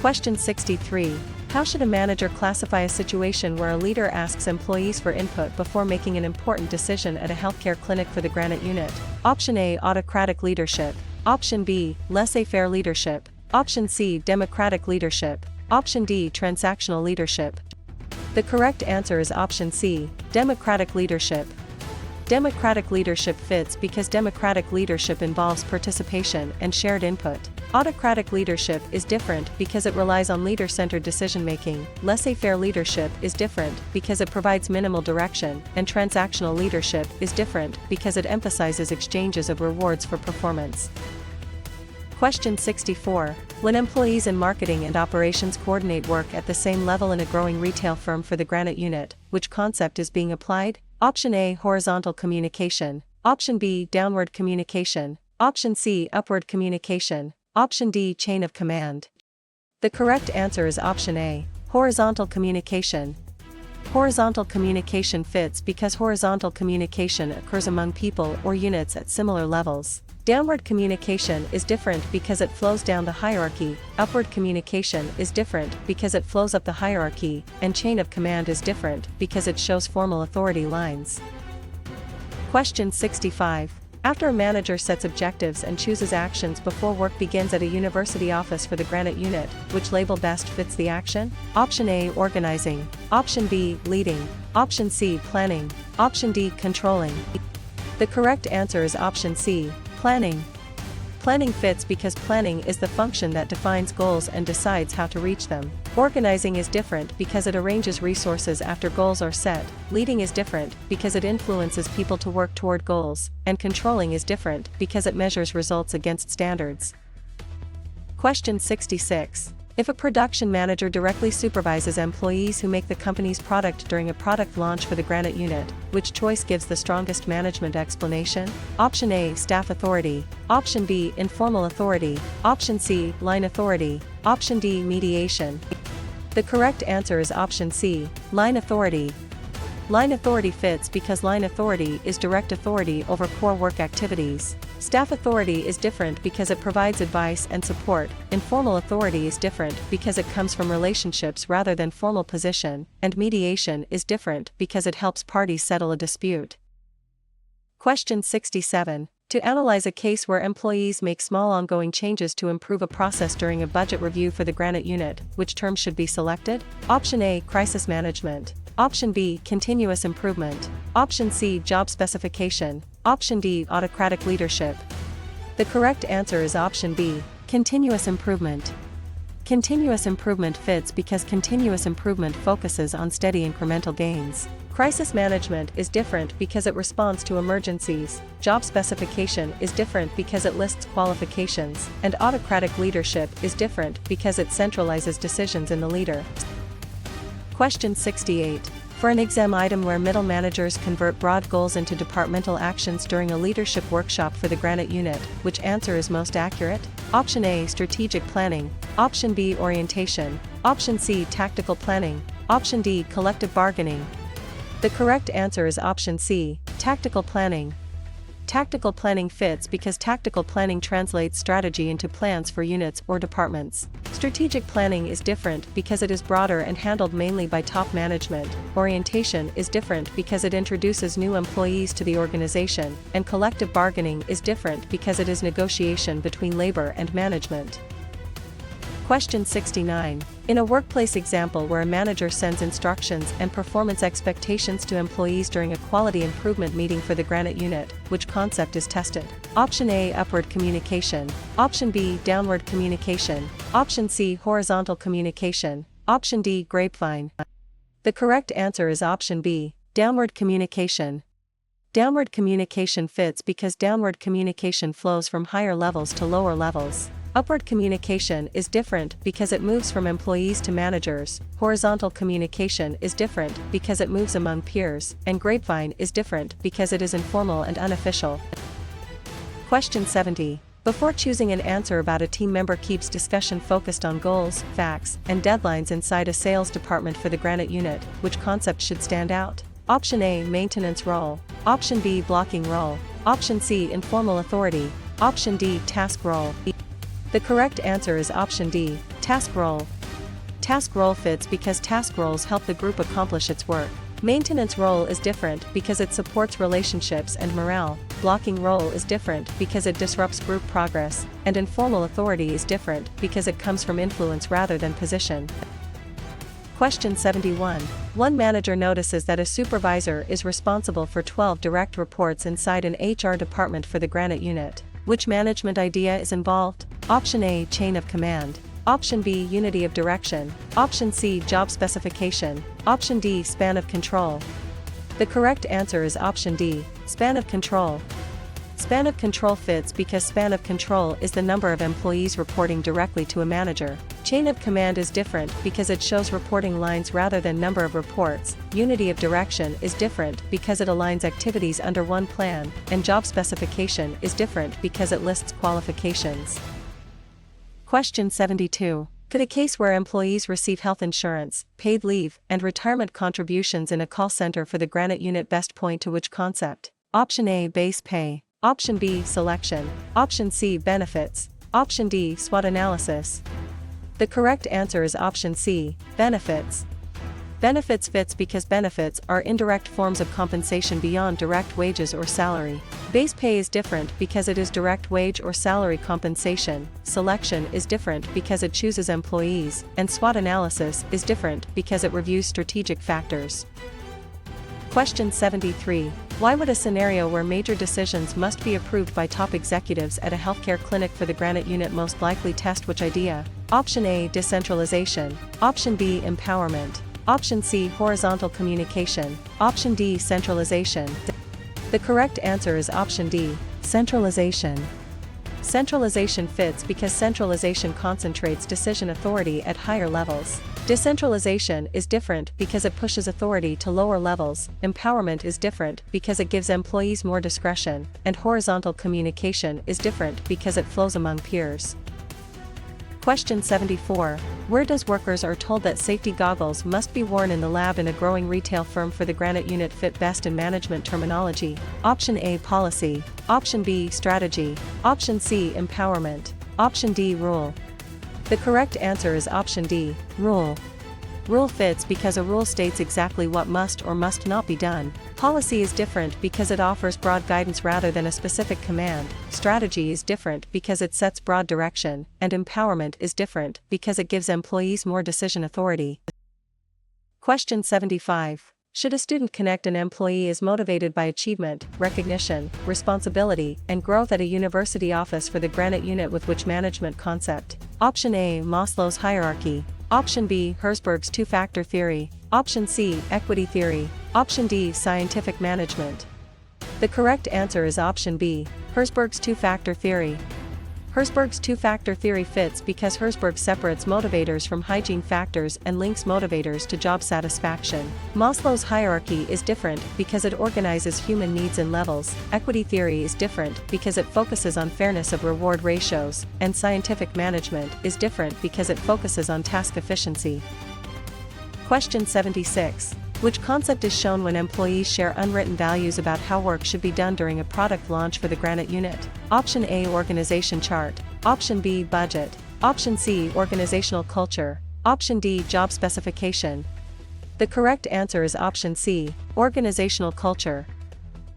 Question 63. How should a manager classify a situation where a leader asks employees for input before making an important decision at a healthcare clinic for the Granite unit? Option A, autocratic leadership. Option B, laissez-faire leadership. Option C, democratic leadership. Option D, transactional leadership. The correct answer is option C, democratic leadership. Democratic leadership fits because democratic leadership involves participation and shared input. Autocratic leadership is different because it relies on leader-centered decision-making. Laissez-faire leadership is different because it provides minimal direction, and transactional leadership is different because it emphasizes exchanges of rewards for performance. Question 64. When employees in marketing and operations coordinate work at the same level in a growing retail firm for the Granite unit, which concept is being applied? Option A, horizontal communication. Option B, downward communication. Option C, upward communication. Option D, chain of command. The correct answer is option A, horizontal communication. Horizontal communication fits because horizontal communication occurs among people or units at similar levels. Downward communication is different because it flows down the hierarchy, upward communication is different because it flows up the hierarchy, and chain of command is different because it shows formal authority lines. Question 65. After a manager sets objectives and chooses actions before work begins at a university office for the Granite unit, which label best fits the action? Option A, organizing. Option B, leading. Option C, planning. Option D, controlling. The correct answer is option C, planning. Planning fits because planning is the function that defines goals and decides how to reach them. Organizing is different because it arranges resources after goals are set. Leading is different because it influences people to work toward goals, and controlling is different because it measures results against standards. Question 66. If a production manager directly supervises employees who make the company's product during a product launch for the Granite unit, which choice gives the strongest management explanation? Option A, staff authority. Option B, informal authority. Option C, line authority. Option D, mediation. The correct answer is option C, line authority. Line authority fits because line authority is direct authority over core work activities. Staff authority is different because it provides advice and support. Informal authority is different because it comes from relationships rather than formal position, and mediation is different because it helps parties settle a dispute. Question 67. To analyze a case where employees make small ongoing changes to improve a process during a budget review for the Granite unit, which term should be selected? Option A, crisis management. Option B, continuous improvement. Option C, job specification. Option D, autocratic leadership. The correct answer is option B, continuous improvement. Continuous improvement fits because continuous improvement focuses on steady incremental gains. Crisis management is different because it responds to emergencies. Job specification is different because it lists qualifications, and autocratic leadership is different because it centralizes decisions in the leader. Question 68. For an exam item where middle managers convert broad goals into departmental actions during a leadership workshop for the Granite unit, which answer is most accurate? Option A, strategic planning. Option B, orientation. Option C, tactical planning. Option D, collective bargaining. The correct answer is option C, tactical planning. Tactical planning fits because tactical planning translates strategy into plans for units or departments. Strategic planning is different because it is broader and handled mainly by top management. Orientation is different because it introduces new employees to the organization, and collective bargaining is different because it is negotiation between labor and management. Question 69. In a workplace example where a manager sends instructions and performance expectations to employees during a quality improvement meeting for the Granite unit, which concept is tested? Option A, upward communication. Option B, downward communication. Option C, horizontal communication. Option D, grapevine. The correct answer is option B, downward communication. Downward communication fits because downward communication flows from higher levels to lower levels. Upward communication is different because it moves from employees to managers, horizontal communication is different because it moves among peers, and grapevine is different because it is informal and unofficial. Question 70. Before choosing an answer about a team member keeps discussion focused on goals, facts, and deadlines inside a sales department for the Granite unit, which concept should stand out? Option A, maintenance role. Option B, blocking role. Option C, informal authority. Option D, task role. The correct answer is option D, task role. Task role fits because task roles help the group accomplish its work. Maintenance role is different because it supports relationships and morale. Blocking role is different because it disrupts group progress, and informal authority is different because it comes from influence rather than position. Question 71. One manager notices that a supervisor is responsible for 12 direct reports inside an HR department for the Granite unit. Which management idea is involved? Option A, chain of command. Option B, unity of direction. Option C, job specification. Option D, span of control. The correct answer is option D, span of control. Span of control fits because span of control is the number of employees reporting directly to a manager. Chain of command is different because it shows reporting lines rather than number of reports. Unity of direction is different because it aligns activities under one plan, and job specification is different because it lists qualifications. Question 72. Could a case where employees receive health insurance, paid leave, and retirement contributions in a call center for the Granite unit best point to which concept? Option A, base pay. Option B, selection. Option C, benefits. Option D, SWOT analysis. The correct answer is option C, benefits. Benefits fits because benefits are indirect forms of compensation beyond direct wages or salary. Base pay is different because it is direct wage or salary compensation. Selection is different because it chooses employees, and SWOT analysis is different because it reviews strategic factors. Question 73. Why would a scenario where major decisions must be approved by top executives at a healthcare clinic for the Granite unit most likely test which idea? Option A, decentralization. Option B, empowerment. Option C, horizontal communication. Option D, centralization. The correct answer is option D, centralization. Centralization fits because centralization concentrates decision authority at higher levels. Decentralization is different because it pushes authority to lower levels. Empowerment is different because it gives employees more discretion, and horizontal communication is different because it flows among peers. Question 74. Where does workers are told that safety goggles must be worn in the lab in a growing retail firm for the Granite unit fit best in management terminology? Option A, policy. Option B, strategy. Option C, empowerment. Option D, rule. The correct answer is option D, rule. Rule fits because a rule states exactly what must or must not be done. Policy is different because it offers broad guidance rather than a specific command. Strategy is different because it sets broad direction, and empowerment is different because it gives employees more decision authority. Question 75. Should a student connect an employee is motivated by achievement, recognition, responsibility, and growth at a university office for the Granite unit with which management concept? Option A, Maslow's hierarchy. Option B, Herzberg's two-factor theory. Option C, equity theory. Option D, scientific management. The correct answer is option B, Herzberg's two-factor theory. Herzberg's two-factor theory fits because Herzberg separates motivators from hygiene factors and links motivators to job satisfaction. Maslow's hierarchy is different because it organizes human needs in levels. Equity theory is different because it focuses on fairness of reward ratios, and scientific management is different because it focuses on task efficiency. Question 76. Which concept is shown when employees share unwritten values about how work should be done during a product launch for the Granite unit? Option A, organization chart. Option B, budget. Option C, organizational culture. Option D, job specification. The correct answer is option C, organizational culture.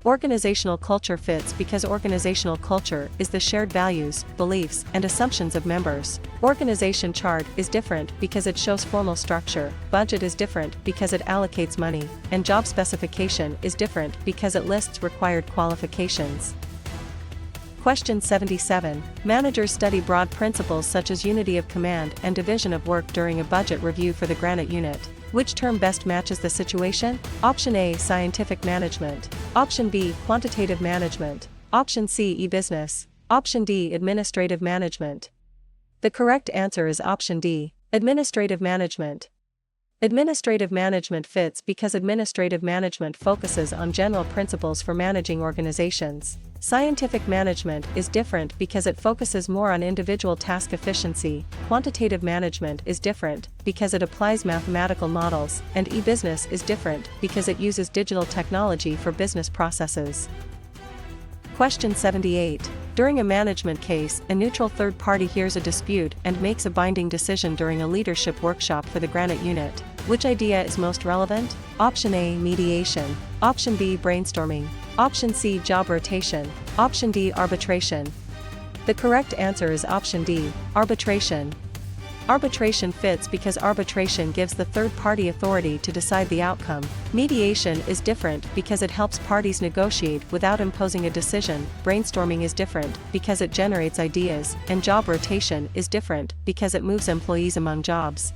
Organizational culture fits because organizational culture is the shared values, beliefs, and assumptions of members. Organization chart is different because it shows formal structure. Budget is different because it allocates money, and job specification is different because it lists required qualifications. Question 77. Managers study broad principles such as unity of command and division of work during a budget review for the Granite unit. Which term best matches the situation? Option A, scientific management. Option B, quantitative management. Option C, e-business. Option D, administrative management. The correct answer is option D, administrative management. Administrative management fits because administrative management focuses on general principles for managing organizations. Scientific management is different because it focuses more on individual task efficiency. Quantitative management is different because it applies mathematical models, and e-business is different because it uses digital technology for business processes. Question 78. During a management case, a neutral third party hears a dispute and makes a binding decision during a leadership workshop for the Granite unit. Which idea is most relevant? Option A, mediation. Option B, brainstorming. Option C, job rotation. Option D, arbitration. The correct answer is option D, arbitration. Arbitration fits because arbitration gives the third party authority to decide the outcome. Mediation is different because it helps parties negotiate without imposing a decision. Brainstorming is different because it generates ideas, and job rotation is different because it moves employees among jobs.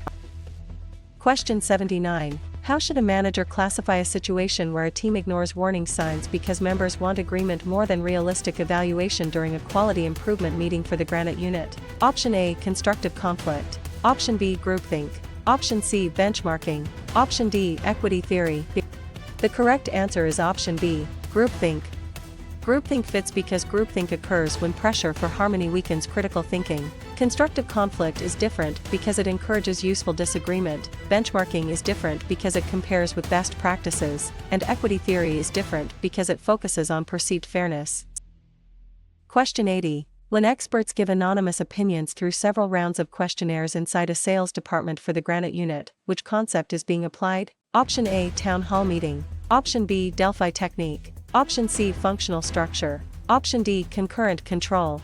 Question 79. How should a manager classify a situation where a team ignores warning signs because members want agreement more than realistic evaluation during a quality improvement meeting for the Granite unit? Option A, constructive conflict. Option B, groupthink. Option C, benchmarking. Option D, equity theory. The correct answer is option B, groupthink. Groupthink fits because groupthink occurs when pressure for harmony weakens critical thinking. Constructive conflict is different because it encourages useful disagreement. Benchmarking is different because it compares with best practices, and equity theory is different because it focuses on perceived fairness. Question 80. When experts give anonymous opinions through several rounds of questionnaires inside a sales department for the Granite unit, which concept is being applied? Option A, town hall meeting. Option B, Delphi technique. Option C, functional structure. Option D, concurrent control.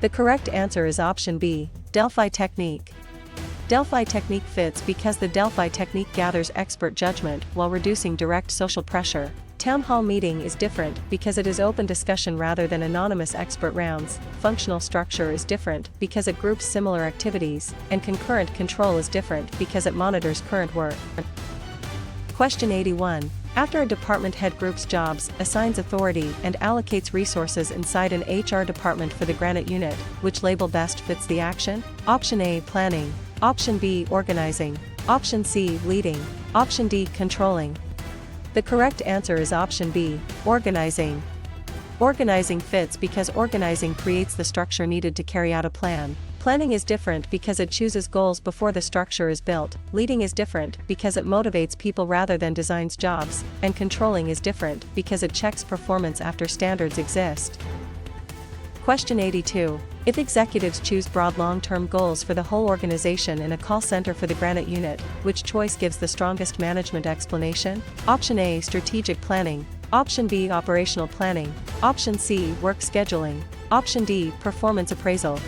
The correct answer is option B, Delphi technique. Delphi technique fits because the Delphi technique gathers expert judgment while reducing direct social pressure. Town hall meeting is different because it is open discussion rather than anonymous expert rounds. Functional structure is different because it groups similar activities, and concurrent control is different because it monitors current work. Question 81. After a department head groups jobs, assigns authority, and allocates resources inside an HR department for the Granite unit, which label best fits the action? Option A, planning. Option B, organizing. Option C, leading. Option D, controlling. The correct answer is option B, organizing. Organizing fits because organizing creates the structure needed to carry out a plan. Planning is different because it chooses goals before the structure is built. Leading is different because it motivates people rather than designs jobs, and controlling is different because it checks performance after standards exist. Question 82. If executives choose broad long-term goals for the whole organization in a call center for the Granite unit, which choice gives the strongest management explanation? Option A, strategic planning. Option B, operational planning. Option C, work scheduling. Option D, performance appraisal.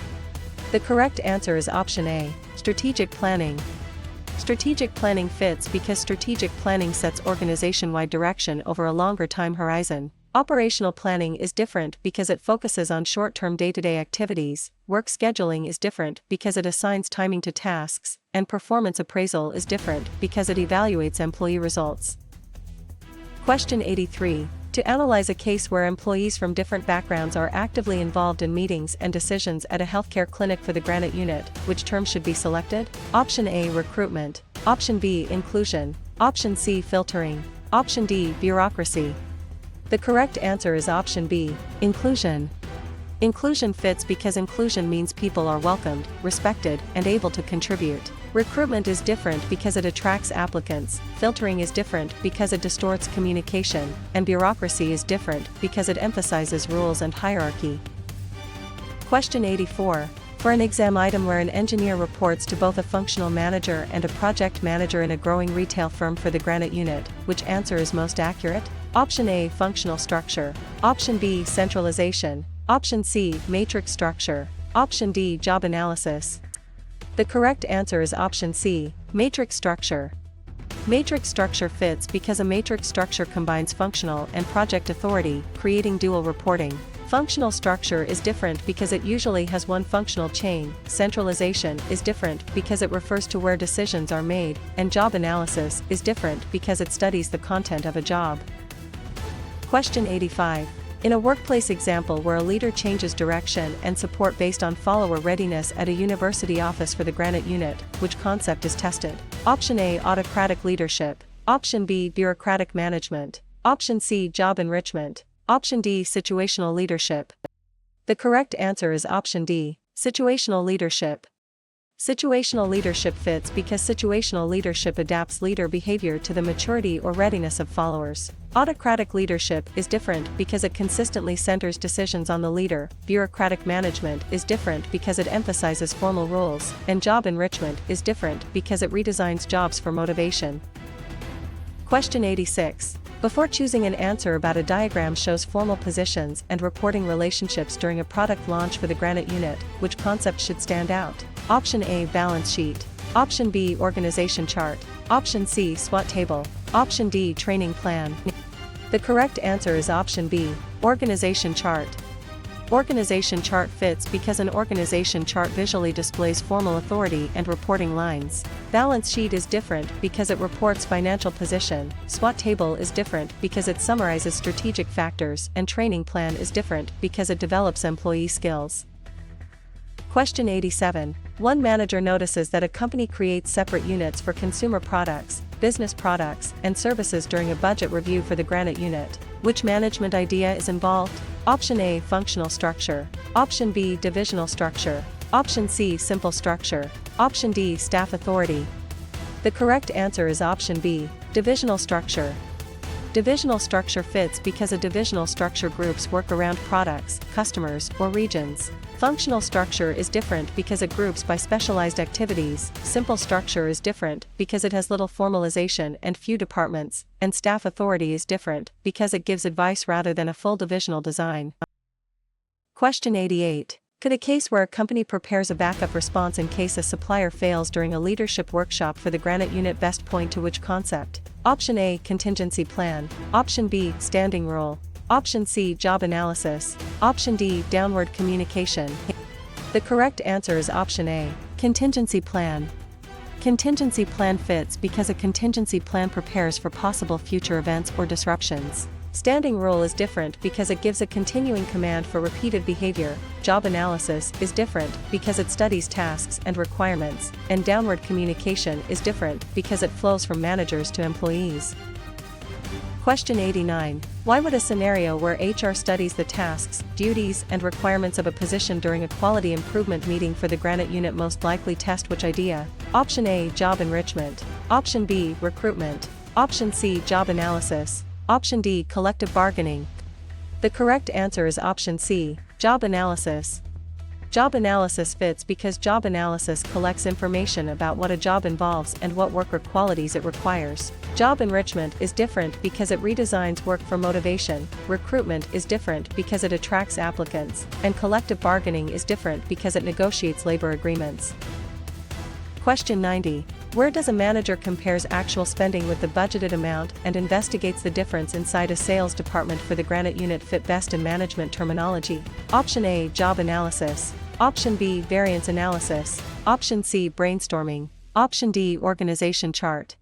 The correct answer is option A, strategic planning. Strategic planning fits because strategic planning sets organization-wide direction over a longer time horizon. Operational planning is different because it focuses on short-term day-to-day activities. Work scheduling is different because it assigns timing to tasks, and performance appraisal is different because it evaluates employee results. Question 83. To analyze a case where employees from different backgrounds are actively involved in meetings and decisions at a healthcare clinic for the Granite unit, which term should be selected? Option A, recruitment. Option B, inclusion. Option C, filtering. Option D, bureaucracy. The correct answer is option B, inclusion. Inclusion fits because inclusion means people are welcomed, respected, and able to contribute. Recruitment is different because it attracts applicants, filtering is different because it distorts communication, and bureaucracy is different because it emphasizes rules and hierarchy. Question 84. For an exam item where an engineer reports to both a functional manager and a project manager in a growing retail firm for the Granite unit, which answer is most accurate? Option A, functional structure. Option B, centralization. Option C, matrix structure. Option D, job analysis. The correct answer is option C, matrix structure. Matrix structure fits because a matrix structure combines functional and project authority, creating dual reporting. Functional structure is different because it usually has one functional chain. Centralization is different because it refers to where decisions are made, and job analysis is different because it studies the content of a job. Question 85. In a workplace example where a leader changes direction and support based on follower readiness at a university office for the granite unit, which concept is tested? Option A, autocratic leadership. Option B, bureaucratic management. Option C, job enrichment. Option D, situational leadership. The correct answer is option D, situational leadership. Situational leadership fits because situational leadership adapts leader behavior to the maturity or readiness of followers. Autocratic leadership is different because it consistently centers decisions on the leader. Bureaucratic management is different because it emphasizes formal rules, and job enrichment is different because it redesigns jobs for motivation. Question 86. Before choosing an answer about a diagram shows formal positions and reporting relationships during a product launch for the granite unit, which concept should stand out? Option A, balance sheet. Option B, organization chart. Option C, SWOT table. Option D, training plan. The correct answer is option B, organization chart. Organization chart fits because an organization chart visually displays formal authority and reporting lines. Balance sheet is different because it reports financial position. SWOT table is different because it summarizes strategic factors, and training plan is different because it develops employee skills. Question 87. One manager notices that a company creates separate units for consumer products, business products, and services during a budget review for the granite unit. Which management idea is involved? Option A, functional structure. Option B, divisional structure. Option C, simple structure. Option D, staff authority. The correct answer is option B, divisional structure. Divisional structure fits because a divisional structure groups work around products, customers, or regions. Functional structure is different because it groups by specialized activities. Simple structure is different because it has little formalization and few departments, and staff authority is different because it gives advice rather than a full divisional design. Question 88. Could a case where a company prepares a backup response in case a supplier fails during a leadership workshop for the granite unit best point to which concept? Option A, contingency plan. Option B, standing rule. Option C, job analysis. Option D, downward communication. The correct answer is option A, contingency plan. Contingency plan fits because a contingency plan prepares for possible future events or disruptions. Standing rule is different because it gives a continuing command for repeated behavior. Job analysis is different because it studies tasks and requirements, and downward communication is different because it flows from managers to employees. Question 89. Why would a scenario where HR studies the tasks, duties, and requirements of a position during a quality improvement meeting for the granite unit most likely test which idea? Option A, job enrichment. Option B, recruitment. Option C, job analysis. Option D, collective bargaining. The correct answer is option C, job analysis. Job analysis fits because job analysis collects information about what a job involves and what worker qualities it requires. Job enrichment is different because it redesigns work for motivation. Recruitment is different because it attracts applicants, and collective bargaining is different because it negotiates labor agreements. Question 90. Where does a manager compares actual spending with the budgeted amount and investigates the difference inside a sales department for the granite unit fit best in management terminology? Option A, job analysis. Option B, variance analysis. Option C, brainstorming. Option D, organization chart.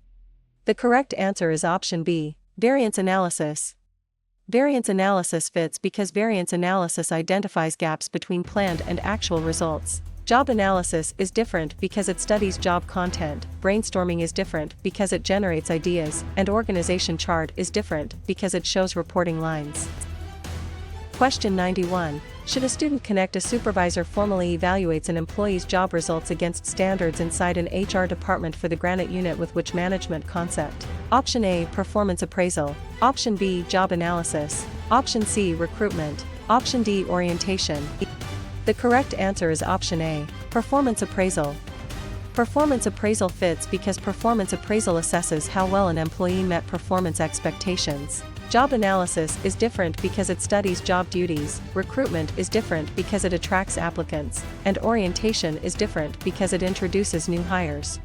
The correct answer is option B, variance analysis. Variance analysis fits because variance analysis identifies gaps between planned and actual results. Job analysis is different because it studies job content, brainstorming is different because it generates ideas, and organization chart is different because it shows reporting lines. Question 91. Should a student connect a supervisor formally evaluates an employee's job results against standards inside an HR department for the granite unit with which management concept? Option A, performance appraisal. Option B, job analysis. Option C, recruitment. Option D, orientation. The correct answer is option A, performance appraisal. Performance appraisal fits because performance appraisal assesses how well an employee met performance expectations. Job analysis is different because it studies job duties, recruitment is different because it attracts applicants, and orientation is different because it introduces new hires.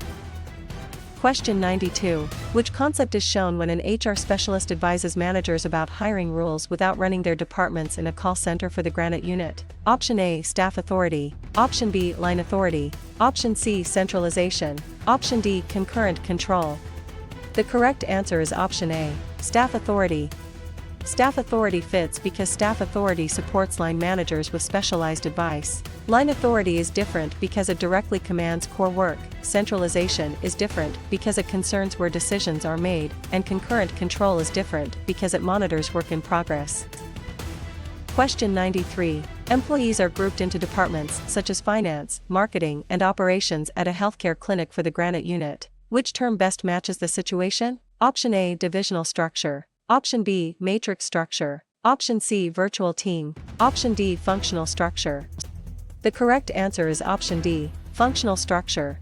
Question 92. Which concept is shown when an HR specialist advises managers about hiring rules without running their departments in a call center for the granite unit? Option A, staff authority. Option B, line authority. Option C, centralization. Option D, concurrent control. The correct answer is option A, staff authority. Staff authority fits because staff authority supports line managers with specialized advice. Line authority is different because it directly commands core work. Centralization is different because it concerns where decisions are made, and concurrent control is different because it monitors work in progress. Question 93. Employees are grouped into departments such as finance, marketing, and operations at a healthcare clinic for the Granite unit. Which term best matches the situation? Option A, divisional structure. Option B, matrix structure. Option C, virtual team. Option D, functional structure. The correct answer is option D, functional structure.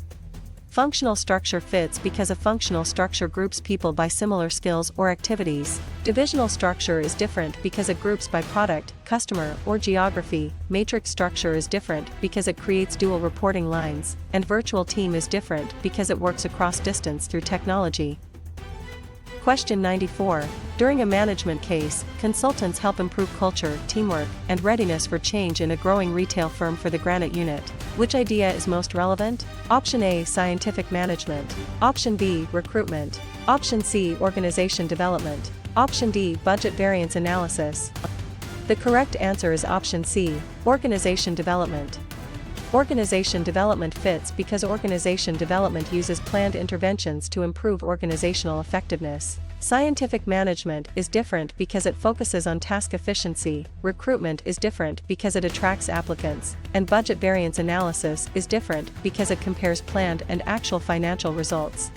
Functional structure fits because a functional structure groups people by similar skills or activities. Divisional structure is different because it groups by product, customer, or geography. Matrix structure is different because it creates dual reporting lines. And virtual team is different because it works across distance through technology. Question 94. During a management case, consultants help improve culture, teamwork, and readiness for change in a growing retail firm for the Granite unit. Which idea is most relevant? Option A, scientific management. Option B, recruitment. Option C, organization development. Option D, budget variance analysis. The correct answer is option C, organization development. Organization development fits because organization development uses planned interventions to improve organizational effectiveness. Scientific management is different because it focuses on task efficiency. Recruitment is different because it attracts applicants. And budget variance analysis is different because it compares planned and actual financial results.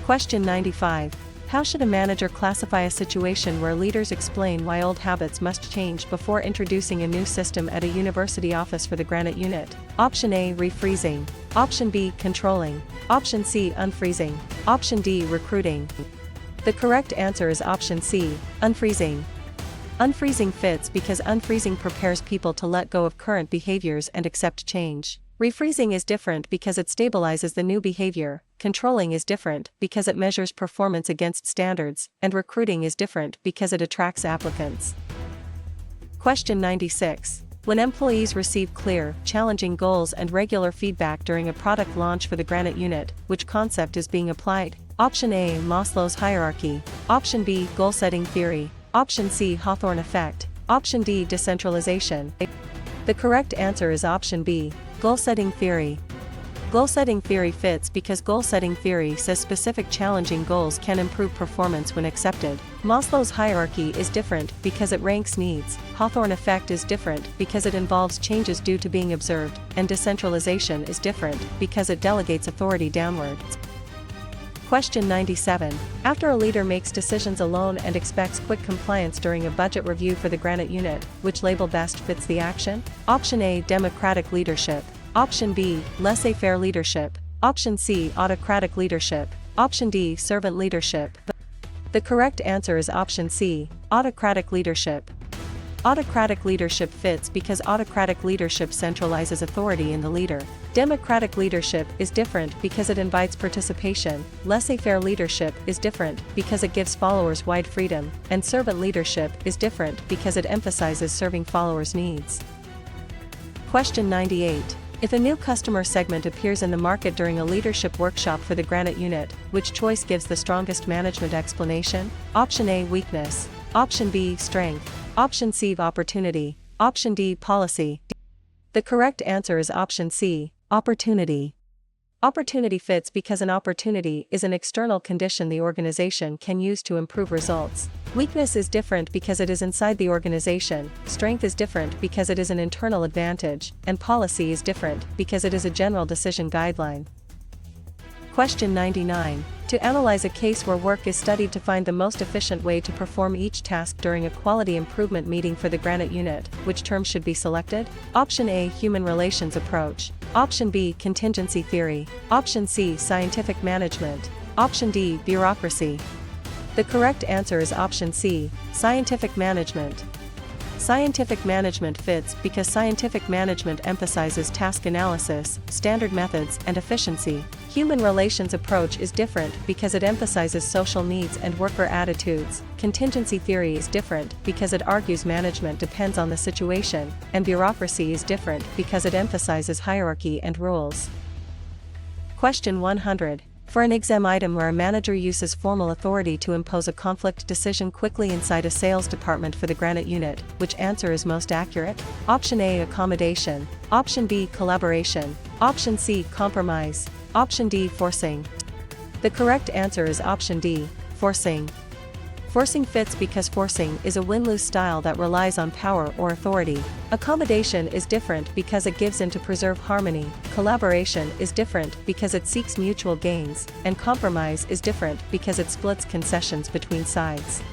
Question 95. How should a manager classify a situation where leaders explain why old habits must change before introducing a new system at a university office for the Granite unit? Option A, refreezing. Option B, controlling. Option C, unfreezing. Option D, recruiting. The correct answer is option C, unfreezing. Unfreezing fits because unfreezing prepares people to let go of current behaviors and accept change. Refreezing is different because it stabilizes the new behavior. Controlling is different because it measures performance against standards, and recruiting is different because it attracts applicants. Question 96. When employees receive clear, challenging goals and regular feedback during a product launch for the Granite unit, which concept is being applied? Option A, Maslow's hierarchy. Option B, goal-setting theory. Option C, Hawthorne effect. Option D, decentralization. The correct answer is option B, goal-setting theory. Goal-setting theory fits because goal-setting theory says specific challenging goals can improve performance when accepted. Maslow's hierarchy is different because it ranks needs. Hawthorne effect is different because it involves changes due to being observed, and decentralization is different because it delegates authority downward. Question 97. After a leader makes decisions alone and expects quick compliance during a budget review for the Granite unit, which label best fits the action? Option A, democratic leadership. Option B, laissez-faire leadership. Option C, autocratic leadership. Option D, servant leadership. The correct answer is option C, autocratic leadership. Autocratic leadership fits because autocratic leadership centralizes authority in the leader. Democratic leadership is different because it invites participation. Laissez-faire leadership is different because it gives followers wide freedom, and servant leadership is different because it emphasizes serving followers' needs. Question 98. If a new customer segment appears in the market during a leadership workshop for the Granite unit, which choice gives the strongest management explanation? Option A, weakness. Option B, strength. Option C, opportunity. Option D, policy. The correct answer is option C, opportunity. Opportunity fits because an opportunity is an external condition the organization can use to improve results. Weakness is different because it is inside the organization, strength is different because it is an internal advantage, and policy is different because it is a general decision guideline. Question 99. To analyze a case where work is studied to find the most efficient way to perform each task during a quality improvement meeting for the Granite unit, which term should be selected? Option A, human relations approach. Option B, contingency theory. Option C, scientific management. Option D, bureaucracy. The correct answer is option C, scientific management. Scientific management fits because scientific management emphasizes task analysis, standard methods, and efficiency. Human relations approach is different because it emphasizes social needs and worker attitudes. Contingency theory is different because it argues management depends on the situation, and bureaucracy is different because it emphasizes hierarchy and rules. Question 100. For an exam item where a manager uses formal authority to impose a conflict decision quickly inside a sales department for the granite unit, which answer is most accurate? Option A, accommodation. Option B, collaboration. Option C, compromise. Option D, forcing. The correct answer is option D, forcing. Forcing fits because forcing is a win-lose style that relies on power or authority. Accommodation is different because it gives in to preserve harmony. Collaboration is different because it seeks mutual gains, and compromise is different because it splits concessions between sides.